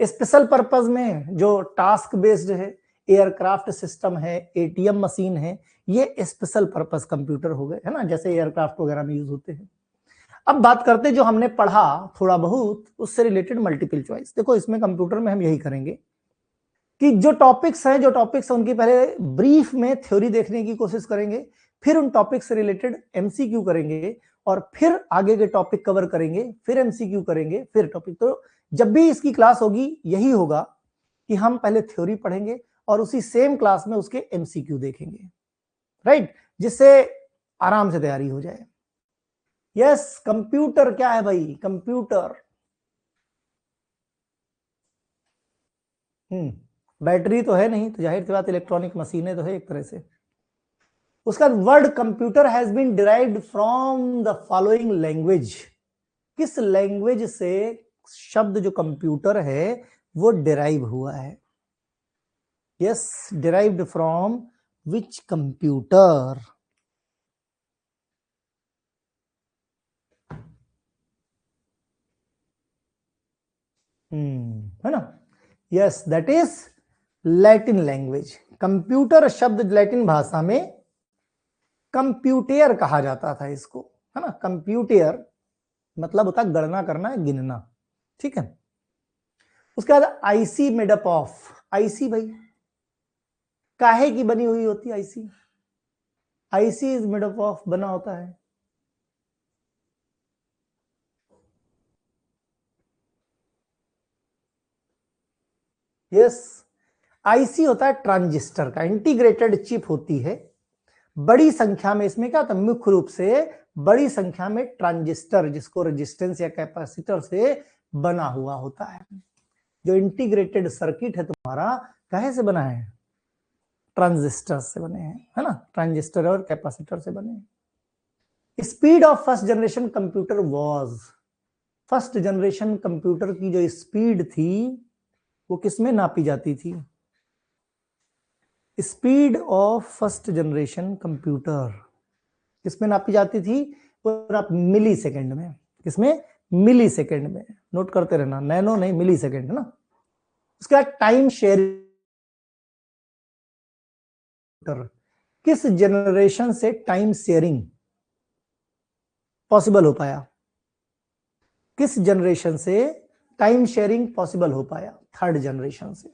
स्पेशल पर्पस में जो टास्क बेस्ड है, एयरक्राफ्ट सिस्टम है, एटीएम मशीन है, ये स्पेशल पर्पस कंप्यूटर हो गए है ना, जैसे एयरक्राफ्ट वगैरह में यूज होते हैं। अब बात करते जो हमने पढ़ा थोड़ा बहुत उससे रिलेटेड मल्टीपल चॉइस। देखो इसमें कंप्यूटर में हम यही करेंगे कि जो टॉपिक्स हैं उनकी पहले ब्रीफ में थ्योरी देखने की कोशिश करेंगे, फिर उन टॉपिक से रिलेटेड एमसीक्यू करेंगे, और फिर आगे के टॉपिक कवर करेंगे, फिर एमसीक्यू करेंगे, फिर टॉपिक। तो जब भी इसकी क्लास होगी यही होगा कि हम पहले थ्योरी पढ़ेंगे और उसी सेम क्लास में उसके एमसीक्यू देखेंगे, राइट, जिससे आराम से तैयारी हो जाए। यस, कंप्यूटर क्या है भाई, कंप्यूटर बैटरी तो है नहीं, तो जाहिर सी बात इलेक्ट्रॉनिक मशीनें तो है एक तरह से। उसका word computer has been derived from the following language. किस लैंग्वेज से शब्द जो कंप्यूटर है वो डिराइव हुआ है? Yes, derived from which computer? है ना। Yes, that is Latin language. Computer शब्द लैटिन भाषा में कंप्यूटेयर कहा जाता था इसको, है ना। कंप्यूटेयर मतलब होता है गणना करना, गिनना, ठीक है। उसके बाद आईसी मेडअप ऑफ, आईसी भाई काहे की बनी हुई होती है IC? IC is made up of, बना होता है यस, आईसी होता है ट्रांजिस्टर का इंटीग्रेटेड चिप होती है। बड़ी संख्या में इसमें क्या होता है, मुख्य रूप से बड़ी संख्या में ट्रांजिस्टर, जिसको रेजिस्टेंस या कैपेसिटर से बना हुआ होता है। जो इंटीग्रेटेड सर्किट है तुम्हारा काहे से बना है? ट्रांजिस्टर से बने हैं, है ना, ट्रांजिस्टर और कैपेसिटर से बने हैं। Speed of first generation computer was, first generation computer की जो स्पीड थी वो किसमें नापी जाती थी? Speed of first generation computer किसमें नापी जाती थी? वो आप मिली सेकेंड में, किसमें? मिली सेकेंड में। नोट करते रहना, नैनो नहीं, मिली सेकेंड, है ना। उसके बाद टाइम शेयरिंग, किस जनरेशन से टाइम शेयरिंग पॉसिबल हो पाया? किस जनरेशन से टाइम शेयरिंग पॉसिबल हो पाया? थर्ड जनरेशन से।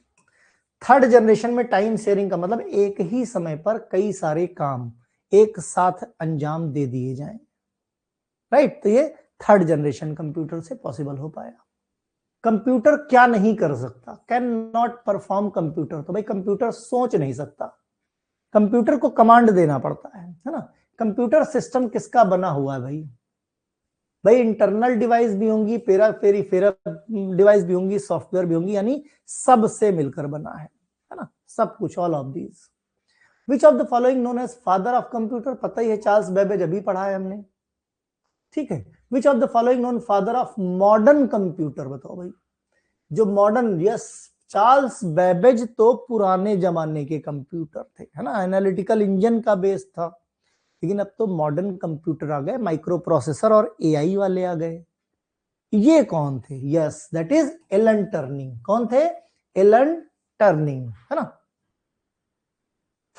थर्ड जनरेशन में टाइम शेयरिंग का मतलब एक ही समय पर कई सारे काम एक साथ अंजाम दे दिए जाएं, राइट। तो ये थर्ड जनरेशन कंप्यूटर से पॉसिबल हो पाया। कंप्यूटर क्या नहीं कर सकता? कैन नॉट परफॉर्म कंप्यूटर, तो भाई कंप्यूटर सोच नहीं सकता, कंप्यूटर को कमांड देना पड़ता है ना। कंप्यूटर सिस्टम किसका बना हुआ है भाई? भाई इंटरनल डिवाइस भी होंगी, पेरिफेरल डिवाइस भी होंगी, सॉफ्टवेयर भी होंगी, यानी सब से मिलकर बना है ना, सब कुछ, all of these. Which of the following known as father of computer? पता ही है, चार्ल्स बेबेज, अभी पढ़ा है हमने, ठीक है। विच of the following known father of modern computer? बताओ भाई, जो मॉडर्न, यस, चार्ल्स बेबेज तो पुराने जमाने के कंप्यूटर थे, है ना, एनालिटिकल इंजन का बेस था। लेकिन अब तो मॉडर्न कंप्यूटर आ गए, माइक्रो प्रोसेसर और एआई वाले आ गए। ये कौन थे? Yes, that is Alan Turing. कौन थे? एलन टर्निंग, है ना।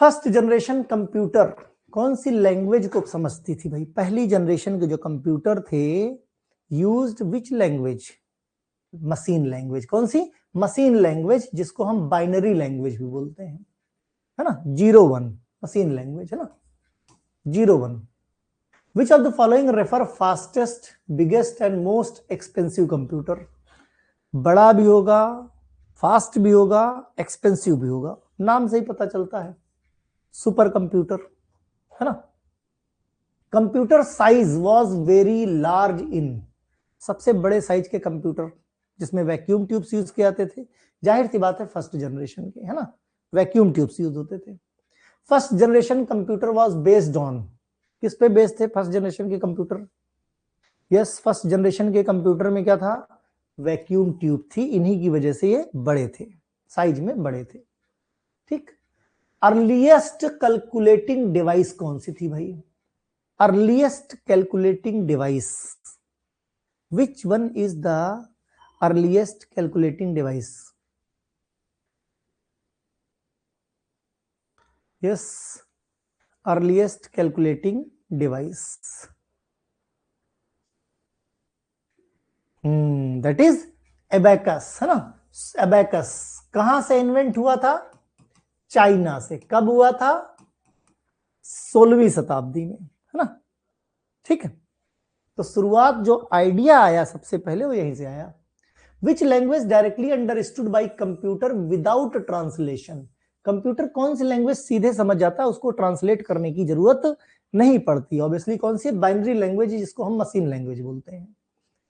फर्स्ट जनरेशन कंप्यूटर कौन सी लैंग्वेज को समझती थी भाई? पहली जनरेशन के जो कंप्यूटर थे used which language? Machine language. कौन सी? मशीन लैंग्वेज, जिसको हम बाइनरी लैंग्वेज भी बोलते हैं, है ना, 0 1 मशीन लैंग्वेज, है ना, 0 1। विच of the following refer fastest, biggest and most expensive computer? बड़ा भी होगा, फास्ट भी होगा, एक्सपेंसिव भी होगा, नाम से ही पता चलता है। सुपर कंप्यूटर, है ना। Computer size was very large in, सबसे बड़े साइज के कंप्यूटर जिसमें वैक्यूम ट्यूब्स यूज किए जाते थे, जाहिर सी बात है फर्स्ट जनरेशन के, है ना, वैक्यूम ट्यूब्स यूज होते थे। First generation computer was based on, किस पे बेस्ड थे फर्स्ट जनरेशन के कंप्यूटर? यस, फर्स्ट जनरेशन के कंप्यूटर में क्या था? वैक्यूम ट्यूब थी, इन्हीं की वजह से ये बड़े थे, साइज में बड़े थे। ठीक। अर्लीस्ट कैलकुलेटिंग डिवाइस कौन सी थी भाई? Earliest calculating device, which one is the earliest calculating device? Yes, earliest calculating device, that is abacus, है ना। एबेकस कहां से इन्वेंट हुआ था? चाइना से। कब हुआ था? 16वीं शताब्दी में, है ना। ठीक है, तो शुरुआत जो आइडिया आया सबसे पहले वो यहीं से आया। Which language directly understood by computer without translation? Computer कौन सी लैंग्वेज सीधे समझ जाता है, उसको ट्रांसलेट करने की जरूरत नहीं पड़ती। ऑब्वियसली कौन सी? बाइनरी लैंग्वेज, जिसको हम मशीन लैंग्वेज बोलते हैं।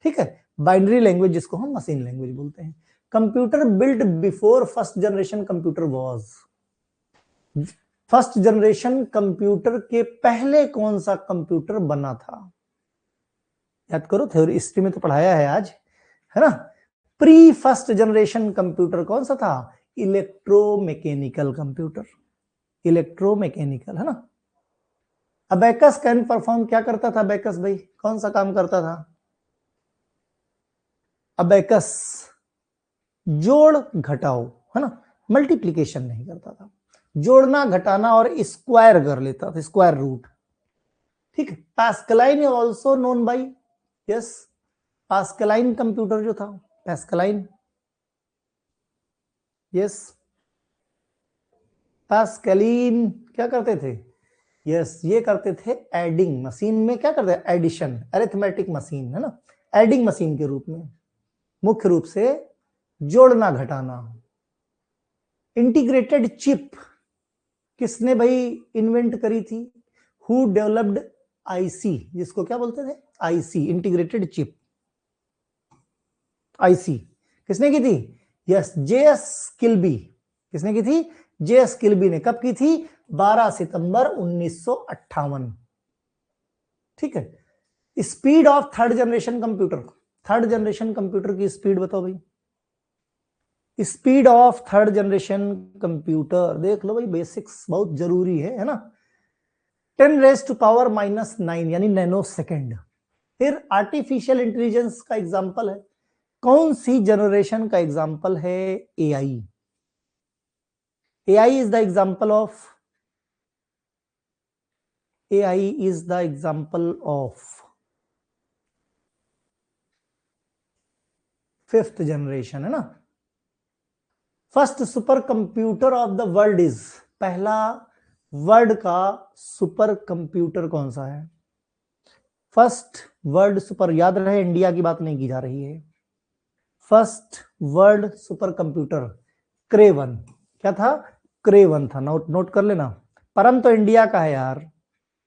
ठीक है, बाइनरी लैंग्वेज जिसको हम मशीन लैंग्वेज बोलते हैं। Computer build before first generation computer was, first generation computer के पहले कौन सा कंप्यूटर बना था? याद करो, थ्योरी हिस्ट्री में तो पढ़ाया है आज, है ना। प्री फर्स्ट जनरेशन कंप्यूटर कौन सा था? इलेक्ट्रोमैकेनिकल कंप्यूटर, इलेक्ट्रोमैकेनिकल, है ना। अबेकस कैन परफॉर्म, क्या करता था अबेकस भाई, कौन सा काम करता था अबेकस? जोड़ घटाओ, है ना, मल्टीप्लीकेशन नहीं करता था, जोड़ना घटाना और स्क्वायर कर लेता था, स्क्वायर रूट। ठीक है, Pascaline also known by, yes, Pascaline computer जो था, पास्कलाइन, यस, पास्कलिन क्या करते थे? यस, ये करते थे एडिंग मशीन में, क्या करते हैं? एडिशन, अरिथमेटिक मशीन, है ना, एडिंग मशीन के रूप में, मुख्य रूप से जोड़ना घटाना। इंटीग्रेटेड चिप किसने भाई इन्वेंट करी थी? हु डेवलप्ड आईसी, जिसको क्या बोलते थे? आईसी, इंटीग्रेटेड चिप, आईसी किसने की थी? Yes, JS Kilby. किसने की थी? जेएस किल्बी ने। कब की थी? 12 सितंबर 1958। ठीक है, speed of third generation computer, third generation computer की स्पीड बताओ भाई। Speed of third generation computer देख लो भाई, बेसिक्स बहुत जरूरी है ना। 10⁻⁻⁹ यानी नैनो सेकेंड। फिर आर्टिफिशियल इंटेलिजेंस का एग्जांपल है, कौन सी जनरेशन का एग्जांपल है? AI. AI is the example of, AI is the example of fifth generation, है ना। First super computer of the world is, पहला वर्ल्ड का सुपर कंप्यूटर कौन सा है? फर्स्ट वर्ल्ड सुपर, याद रहे इंडिया की बात नहीं की जा रही है। First world super computer Kraven, क्या था? क्रेवन था, नोट कर लेना। परम तो इंडिया का है यार,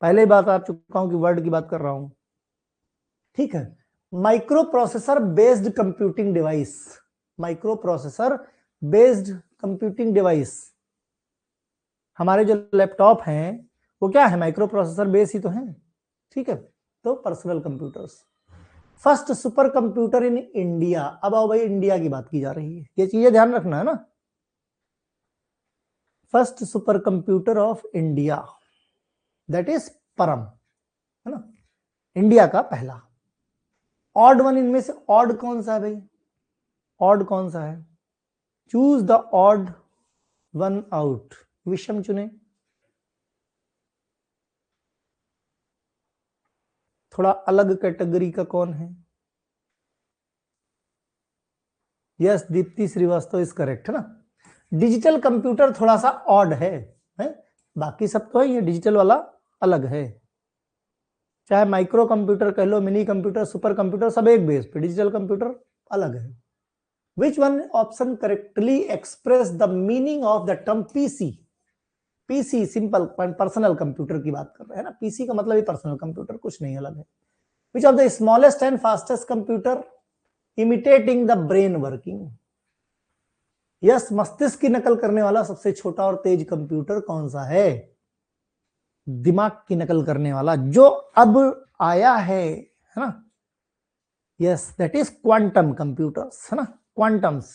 पहले बात आ चुका हूं कि वर्ल्ड की बात कर रहा हूं। ठीक है, micro processor based computing device, micro processor based computing device, हमारे जो लैपटॉप हैं वो क्या है? माइक्रो प्रोसेसर बेस ही तो है। ठीक है, तो personal computers. First super computer in India, अब आओ भाई इंडिया की बात की जा रही है, ये चीजें ध्यान रखना है ना। First super computer of India that is परम, है ना, इंडिया का पहला। ऑड वन, इनमें से ऑड कौन सा है भाई? ऑड कौन सा है? Choose the odd one out, विषम चुने। थोड़ा अलग कैटेगरी का कौन है? Yes, Deepti Srivastava is correct, है ना। डिजिटल कंप्यूटर थोड़ा सा ऑड है? बाकी सब तो है, ये डिजिटल वाला अलग है। चाहे माइक्रो कंप्यूटर कह लो, मिनी कंप्यूटर, सुपर कंप्यूटर, सब एक बेस पे, डिजिटल कंप्यूटर अलग है। Which one option correctly express the meaning of the term PC? PC simple personal computer की बात कर रहे हैं ना, पीसी का मतलब ही पर्सनल कंप्यूटर, कुछ नहीं अलग है। विच of the smallest and fastest computer imitating the brain working. Yes, मस्तिष्क की नकल करने वाला सबसे छोटा और तेज कंप्यूटर कौन सा है? दिमाग की नकल करने वाला जो अब आया है ना, yes that is quantum computers, है ना, क्वांटम्स,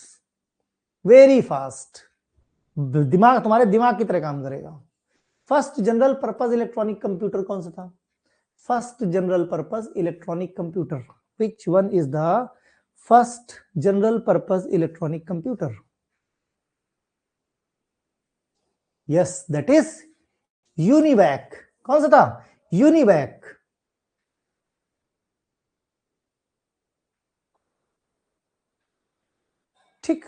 वेरी फास्ट, दिमाग तुम्हारे दिमाग की तरह काम करेगा। First general purpose electronic computer कौन सा था? First general purpose electronic computer, which one is the first general purpose electronic computer? Yes that is UNIVAC. कौन सा था? यूनिवैक। ठीक,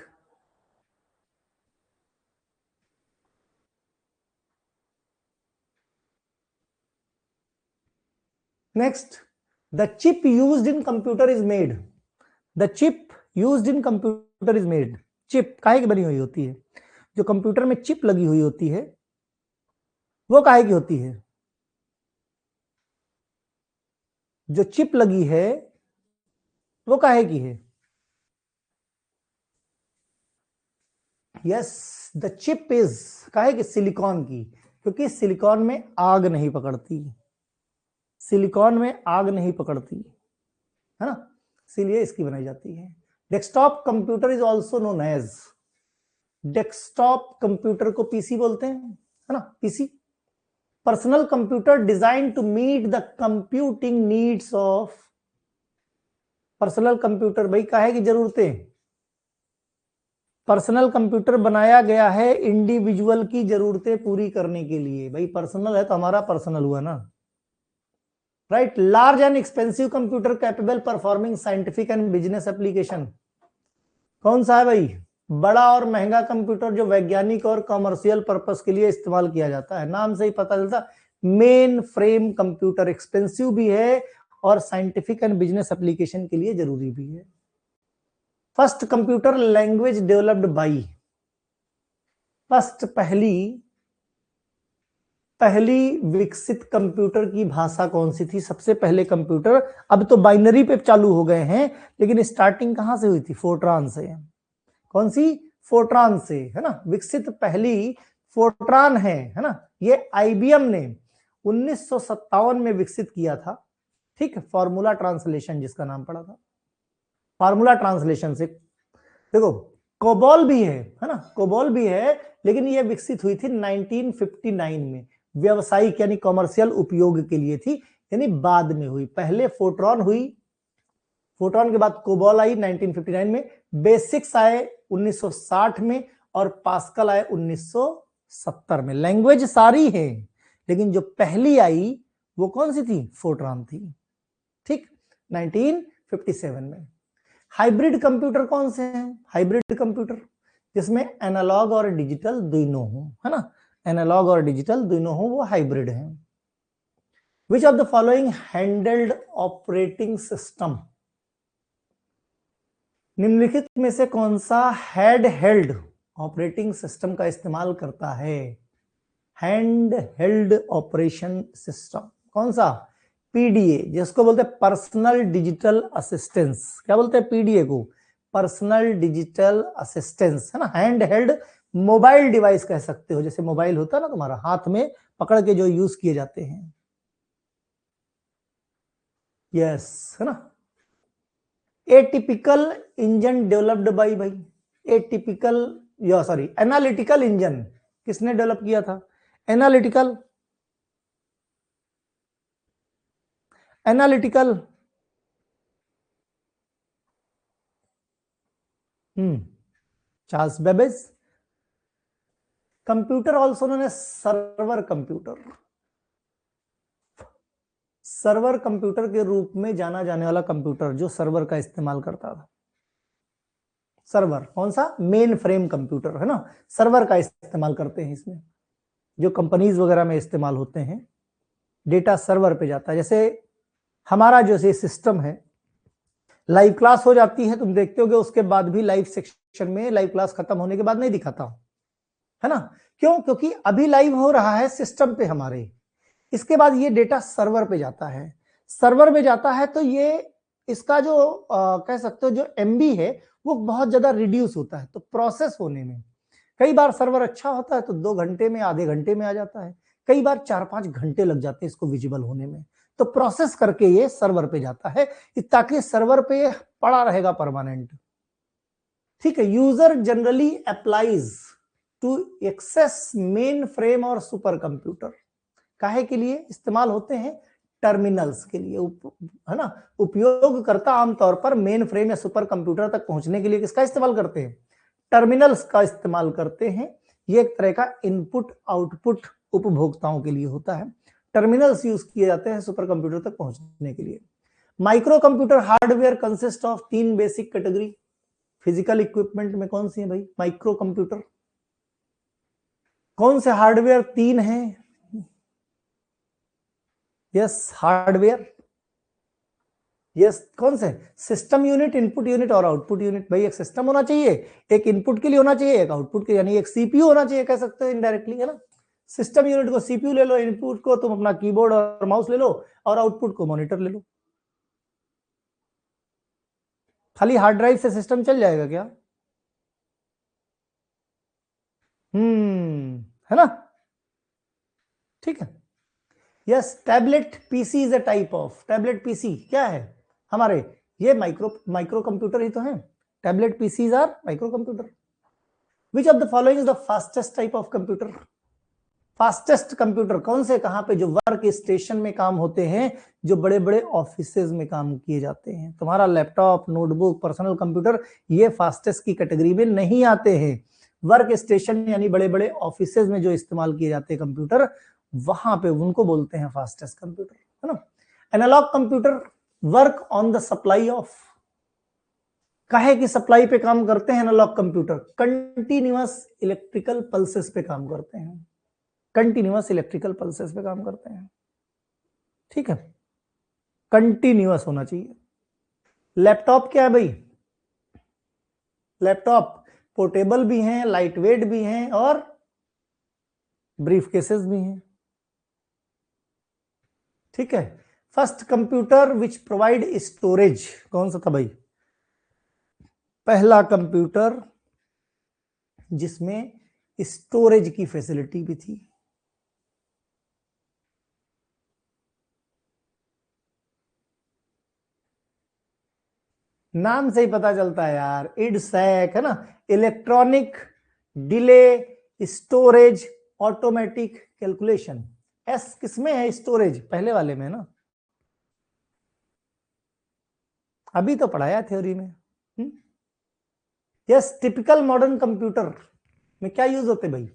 next, the chip used in computer is made. The chip used in computer is made. Chip काहे की बनी हुई होती है? जो कंप्यूटर में चिप लगी हुई होती है वो काहे की होती है? जो चिप लगी है वो काहे की है? यस, द चिप इज काहे की? सिलिकॉन की, क्योंकि सिलिकॉन में आग नहीं पकड़ती, सिलिकॉन में आग नहीं पकड़ती, है ना, इसीलिए इसकी बनाई जाती है। Desktop computer is also known as, desktop computer को पीसी बोलते हैं, है ना, PC. Personal computer designed to meet the computing needs of. Personal computer भाई काहे की जरूरतें? पर्सनल कंप्यूटर बनाया गया है इंडिविजुअल की जरूरतें पूरी करने के लिए। भाई पर्सनल है तो हमारा पर्सनल हुआ ना, right. Large and expensive computer capable performing scientific and business application कौन सा है भाई? बड़ा और महंगा कंप्यूटर जो वैज्ञानिक और कॉमर्शियल पर्पस के लिए इस्तेमाल किया जाता है। नाम से ही पता चलता, मेन फ्रेम कंप्यूटर एक्सपेंसिव भी है और साइंटिफिक एंड बिजनेस एप्लीकेशन के लिए जरूरी भी है। First computer language developed by. First पहली विकसित कंप्यूटर की भाषा कौन सी थी? सबसे पहले कंप्यूटर, अब तो बाइनरी पे चालू हो गए हैं, लेकिन स्टार्टिंग कहां से हुई थी? फोर्ट्रान से। कौन सी? फोर्ट्रान से, है ना। विकसित पहली फोर्ट्रान है ना। ये आईबीएम ने 1957 में विकसित किया था, ठीक है। फॉर्मूला ट्रांसलेशन जिसका नाम पड़ा था, फॉर्मूला ट्रांसलेशन से। देखो कोबॉल भी है ना, कोबॉल भी है, लेकिन ये विकसित हुई थी 1959 में, व्यवसायिक यानी कॉमर्शियल उपयोग के लिए थी, यानी बाद में हुई। पहले फोर्ट्रॉन हुई, फोर्ट्रॉन के बाद कोबॉल आई 1959 में, बेसिक्स आए 1960 में और पास्कल आए 1970 में। लैंग्वेज सारी है, लेकिन जो पहली आई वो कौन सी थी? फोर्ट्रॉन थी, ठीक, 1957 में। हाइब्रिड कंप्यूटर कौन से हैं? हाइब्रिड कंप्यूटर जिसमें एनालॉग और डिजिटल दोनों हो, है ना, एनालॉग और डिजिटल दोनों हो, वो हाइब्रिड है। विच of the following handled operating system, निम्नलिखित में से कौन सा हैंड हेल्ड ऑपरेटिंग सिस्टम का इस्तेमाल करता है? हैंड हेल्ड ऑपरेशन सिस्टम कौन सा? पीडीए, जिसको बोलते हैं पर्सनल डिजिटल असिस्टेंस। क्या बोलते हैं पीडीए को? पर्सनल डिजिटल असिस्टेंस, है ना। हैंड हेल्ड मोबाइल डिवाइस कह सकते हो, जैसे मोबाइल होता है ना तुम्हारा हाथ में पकड़ के जो यूज किए जाते हैं, यस, है ना। एटिपिकल इंजन डेवलप्ड बाई, भाई एटिपिकल या सॉरी एनालिटिकल इंजन किसने डेवलप किया था? Analytical, analytical, Charles Babbage. Computer also known as server computer, server computer के रूप में जाना जाने वाला कंप्यूटर जो सर्वर का इस्तेमाल करता था। सर्वर कौन सा? मेन फ्रेम कंप्यूटर, है ना, सर्वर का इस्तेमाल करते हैं इसमें, जो कंपनीज वगैरह में इस्तेमाल होते हैं। डेटा सर्वर पे जाता है। जैसे हमारा जो सिस्टम है, लाइव क्लास हो जाती है, तुम देखते होगे, उसके बाद भी लाइव सेक्शन में लाइव क्लास खत्म होने के बाद नहीं दिखाता, है ना, क्यों? क्योंकि अभी लाइव हो रहा है सिस्टम पे हमारे, इसके बाद ये डेटा सर्वर पे जाता है, सर्वर में जाता है तो ये इसका जो कह सकते हो जो एमबी है वो बहुत ज्यादा रिड्यूस होता है, तो प्रोसेस होने में कई बार सर्वर अच्छा होता है तो 2 घंटे में, आधे घंटे में आ जाता है, कई बार 4-5 घंटे लग जाते हैं इसको विजिबल होने में। तो प्रोसेस करके ये सर्वर पे जाता है ताकि सर्वर पे ये पड़ा रहेगा परमानेंट। ठीक है, user generally applies to access mainframe और सुपर कंप्यूटर। काहे के लिए इस्तेमाल होते हैं? टर्मिनल्स के लिए, है ना। उपयोगकर्ता आमतौर पर मेन फ्रेम या सुपर कंप्यूटर तक पहुंचने के लिए किसका इस्तेमाल करते हैं? टर्मिनल्स का इस्तेमाल करते हैं। ये एक तरह का इनपुट आउटपुट उपभोक्ताओं के लिए होता है। टर्मिनल्स यूज किए जाते हैं सुपर कंप्यूटर तक पहुंचने के लिए। Micro computer hardware consist of 3 basic category. Physical equipment में कौन सी है भाई? Micro computer. कौन से हार्डवेयर 3 हैं? Yes, hardware. यस, कौन से? सिस्टम यूनिट, इनपुट यूनिट और आउटपुट यूनिट। भाई एक सिस्टम होना चाहिए, एक इनपुट के लिए होना चाहिए, एक आउटपुट के, यानी एक सीपीयू होना चाहिए, कह सकते हैं इनडायरेक्टली, है ना। सिस्टम यूनिट को सीपीयू ले लो, इनपुट को तुम अपना कीबोर्ड और माउस ले लो, और आउटपुट को मॉनिटर ले लो। खाली हार्ड ड्राइव से सिस्टम चल जाएगा क्या? है ना। ठीक है। Yes, tablet PC is a type of. Tablet PC क्या है हमारे? ये माइक्रो कंप्यूटर ही तो है। Tablet PCs are micro computer. Which of the following is the fastest type of computer? Fastest computer कौन से? कहां पे? जो वर्क स्टेशन में काम होते हैं, जो बड़े बड़े ऑफिसेज में काम किए जाते हैं। तुम्हारा लैपटॉप, नोटबुक, पर्सनल कंप्यूटर, ये फास्टेस्ट की कैटेगरी में नहीं आते हैं। वर्क स्टेशन यानी बड़े बड़े ऑफिसेज में जो इस्तेमाल किए जाते हैं कंप्यूटर, वहां पे उनको बोलते हैं फास्टेस्ट कंप्यूटर, है ना। Analog computer work on the supply of. काहे की सप्लाई पे काम करते हैं analog computer? Continuous electrical pulses पे काम करते हैं। कंटिन्यूअस इलेक्ट्रिकल पल्सेस पे काम करते हैं। ठीक है, कंटिन्यूअस होना चाहिए। लैपटॉप क्या है भाई? लैपटॉप पोर्टेबल भी हैं, लाइट वेट भी हैं, और ब्रीफ केसेस भी हैं। ठीक है। First computer which provide storage कौन सा था भाई? पहला कंप्यूटर जिसमें स्टोरेज की फैसिलिटी भी थी। नाम से ही पता चलता है यार, इडसैक, है ना। Electronic delay storage automatic calculation. S किसमें है? स्टोरेज पहले वाले में ना, अभी तो पढ़ाया थ्योरी में। यस, टिपिकल मॉडर्न कंप्यूटर में क्या यूज होते भाई?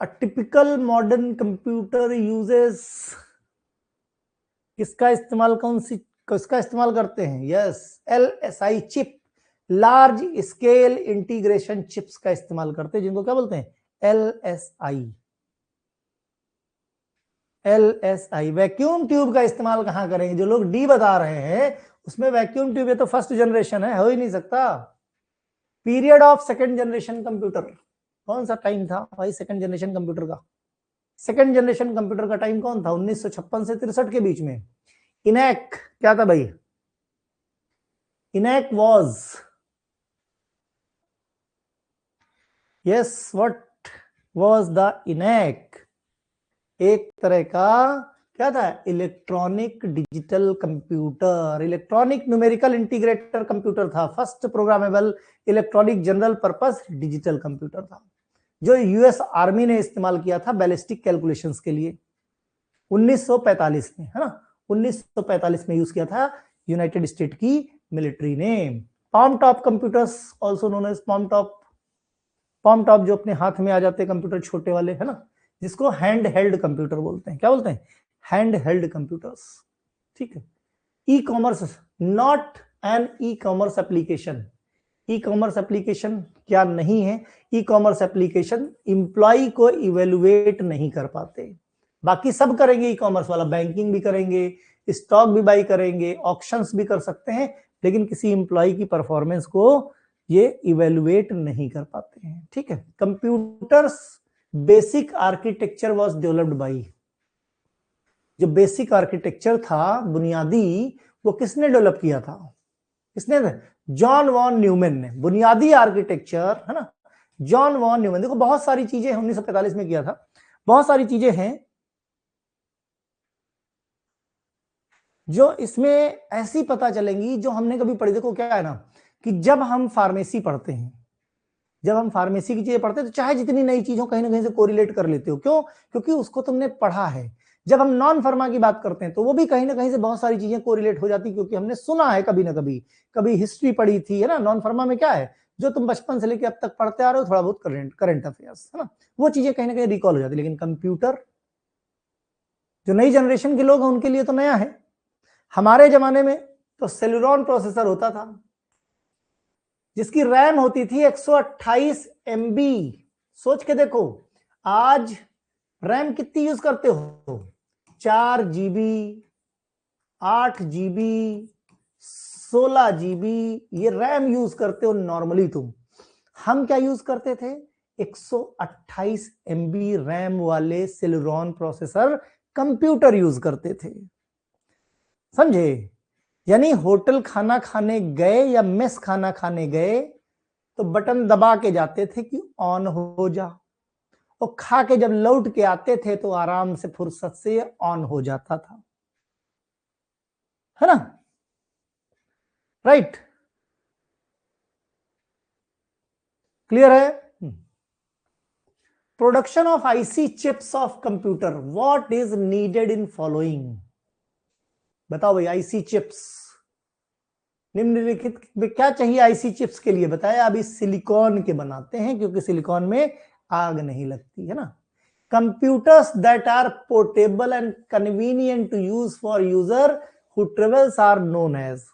A typical modern computer uses किसका इस्तेमाल, कौन सी किसका इस्तेमाल करते हैं? Yes, LSI chip, large scale integration chips का इस्तेमाल करते हैं, जिनको क्या बोलते हैं? LSI। LSI। वैक्यूम ट्यूब का इस्तेमाल कहां करेंगे? जो लोग डी बता रहे हैं उसमें वैक्यूम ट्यूब, ये तो फर्स्ट जनरेशन है, हो ही नहीं सकता। Period of second generation computer, कौन सा टाइम था भाई सेकंड जनरेशन कंप्यूटर का? सेकंड जनरेशन कंप्यूटर का टाइम कौन था? 1956 से 63 के बीच में। इनैक क्या था भाई? ENIAC was, yes, what was the ENIAC? एक तरह का क्या था? Electronic digital computer, electronic numerical integrator computer था। First programmable electronic general purpose digital computer था, जो यूएस आर्मी ने इस्तेमाल किया था बैलिस्टिक कैलकुलेशंस के लिए 1945 में, है ना। 1945 में यूज किया था यूनाइटेड स्टेट की मिलिट्री ने। Palmtop computers also known as palmtop. Palmtop जो अपने हाथ में आ जाते हैं कंप्यूटर, छोटे वाले, है ना, जिसको हैंड हेल्ड कंप्यूटर बोलते हैं। क्या बोलते हैं? Handheld computers. ठीक है। E commerce not an e commerce application. E commerce application क्या नहीं है? ई कॉमर्स एप्लीकेशन इंप्लॉय को इवेलुएट नहीं कर पाते, बाकी सब करेंगे। ई कॉमर्स वाला बैंकिंग भी करेंगे, स्टॉक भी बाई करेंगे, ऑक्शंस भी कर सकते हैं, लेकिन किसी इंप्लॉय की परफॉर्मेंस को ये इवेलुएट नहीं कर पाते हैं, ठीक है। Computers basic architecture was developed by, जो बेसिक आर्किटेक्चर था बुनियादी, वो किसने डेवलप किया था? किसने? जॉन वॉन न्यूमैन ने। बुनियादी आर्किटेक्चर, है ना, जॉन वॉन न्यूमैन। देखो बहुत सारी चीजें 1945 में किया था, बहुत सारी चीजें हैं जो इसमें ऐसी पता चलेंगी जो हमने कभी पढ़ी। देखो क्या है ना कि जब हम फार्मेसी पढ़ते हैं, जब हम फार्मेसी की चीजें पढ़ते हैं तो चाहे जितनी नई चीज हो कहीं ना कहीं से कोरिलेट कर लेते हो। क्यों? क्योंकि उसको तुमने पढ़ा है। जब हम नॉन फार्मा की बात करते हैं तो वो भी कहीं ना कहीं से बहुत सारी चीजें कोरिलेट हो जाती, क्योंकि हमने सुना है कभी ना कभी, कभी हिस्ट्री पढ़ी थी, है ना। नॉन फार्मा में क्या है, जो तुम बचपन से लेकर अब तक पढ़ते आ रहे हो, थोड़ा बहुत करंट अफेयर्स, है ना, वो चीजें कहीं ना कहीं रिकॉल हो जाती। लेकिन कंप्यूटर, जो नई जनरेशन के लोग हैं उनके लिए तो नया है। हमारे जमाने में तो सेलुलॉन प्रोसेसर होता था जिसकी रैम होती थी 128 MB। सोच के देखो, आज रैम कितनी यूज करते हो? 4 GB, 8 GB, 16 GB, ये रैम यूज करते हो नॉर्मली तुम। हम क्या यूज करते थे? 128 MB रैम वाले सेलुलॉन प्रोसेसर कंप्यूटर यूज करते थे, समझे? यानी होटल खाना खाने गए या मेस खाना खाने गए तो बटन दबा के जाते थे कि ऑन हो जा, और खा के जब लौट के आते थे तो आराम से फुर्सत से ऑन हो जाता था, है ना, राइट? क्लियर है? Production of IC chips of computer, what is needed in following? बताओ भाई, आईसी चिप्स निम्नलिखित में क्या चाहिए आईसी चिप्स के लिए? बताया, अभी सिलिकॉन के बनाते हैं क्योंकि सिलिकॉन में आग नहीं लगती, है ना। Computers that are portable and convenient to use for user who travels are known as,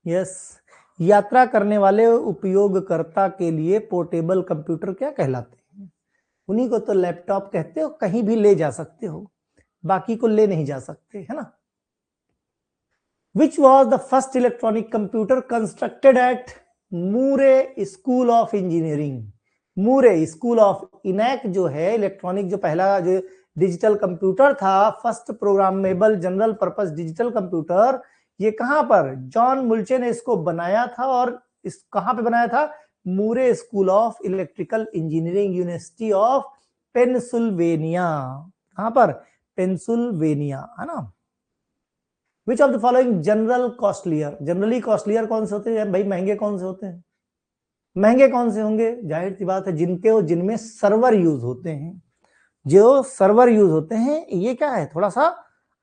yes, यात्रा करने वाले उपयोगकर्ता के लिए पोर्टेबल कंप्यूटर क्या कहलाते हैं? उन्हीं को तो लैपटॉप कहते हो, कहीं भी ले जा सकते हो, बाकी को ले नहीं जा सकते, है ना। Which was the first electronic computer constructed at Murray School of Engineering? Murray School of ENIAC जो है इलेक्ट्रॉनिक, जो पहला जो डिजिटल कंप्यूटर था, first programmable general purpose digital computer, ये कहां पर? जॉन मुल्चे ने इसको बनाया था। और इस कहां पे बनाया था? Moore School of Electrical Engineering, University of Pennsylvania. कहां पर? पेंसिल्वेनिया, है ना। Which of the following general costlier? Generally costlier कौन से होते हैं भाई? महंगे कौन से होते हैं? महंगे कौन से होंगे? जाहिर सी बात है जिनमें सर्वर यूज होते हैं। जो सर्वर यूज होते हैं ये क्या है, थोड़ा सा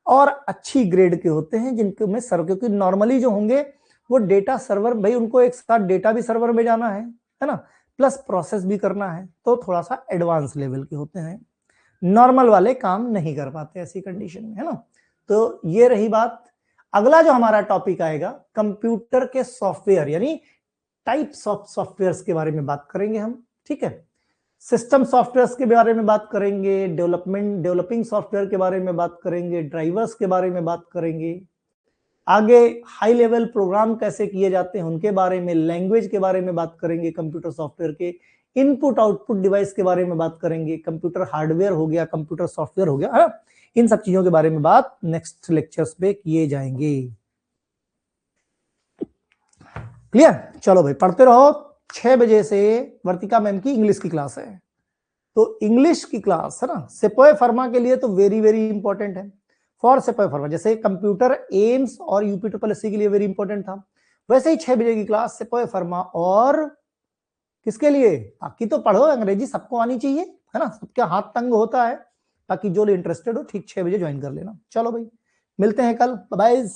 और अच्छी ग्रेड के होते हैं, जिनके में सर्वर, क्योंकि नॉर्मली जो होंगे वो डेटा सर्वर, भाई उनको एक साथ डेटा भी सर्वर में जाना है ना, प्लस प्रोसेस भी करना है, तो थोड़ा सा एडवांस लेवल के होते हैं। नॉर्मल वाले काम नहीं कर पाते ऐसी कंडीशन में, है ना। तो ये रही बात। अगला जो हमारा टॉपिक आएगा, कंप्यूटर के सॉफ्टवेयर, यानी टाइप्स ऑफ सॉफ्टवेयर्स के बारे में बात करेंगे हम, ठीक है। सिस्टम सॉफ्टवेयर्स के बारे में बात करेंगे, डेवलपिंग सॉफ्टवेयर के बारे में बात करेंगे, ड्राइवर्स के बारे में बात करेंगे, आगे हाई लेवल प्रोग्राम कैसे किए जाते हैं उनके बारे में, लैंग्वेज के बारे में बात करेंगे, कंप्यूटर सॉफ्टवेयर के इनपुट आउटपुट डिवाइस के बारे में बात करेंगे, कंप्यूटर हार्डवेयर हो गया, कंप्यूटर सॉफ्टवेयर हो गया, है? इन सब चीजों के बारे में बात नेक्स्ट लेक्चर्स पे किए जाएंगे। क्लियर? चलो भाई पढ़ते रहो। 6 बजे से वर्तिका मैम की इंग्लिश की क्लास है, तो इंग्लिश की क्लास, है ना, सेपोए फर्मा के लिए तो वेरी वेरी इंपॉर्टेंट है। फॉर सेपोए फर्मा, जैसे कंप्यूटर एम्स और यूपी-ट्रिपल-एससी के लिए वेरी इंपॉर्टेंट था, वैसे ही 6 बजे की क्लास सेपोए फर्मा और किसके लिए? बाकी तो पढ़ो, अंग्रेजी सबको आनी चाहिए, है ना, सबका हाथ तंग होता है, बाकी जो इंटरेस्टेड हो ठीक 6 बजे ज्वाइन कर लेना। चलो भाई मिलते हैं कल, बाय।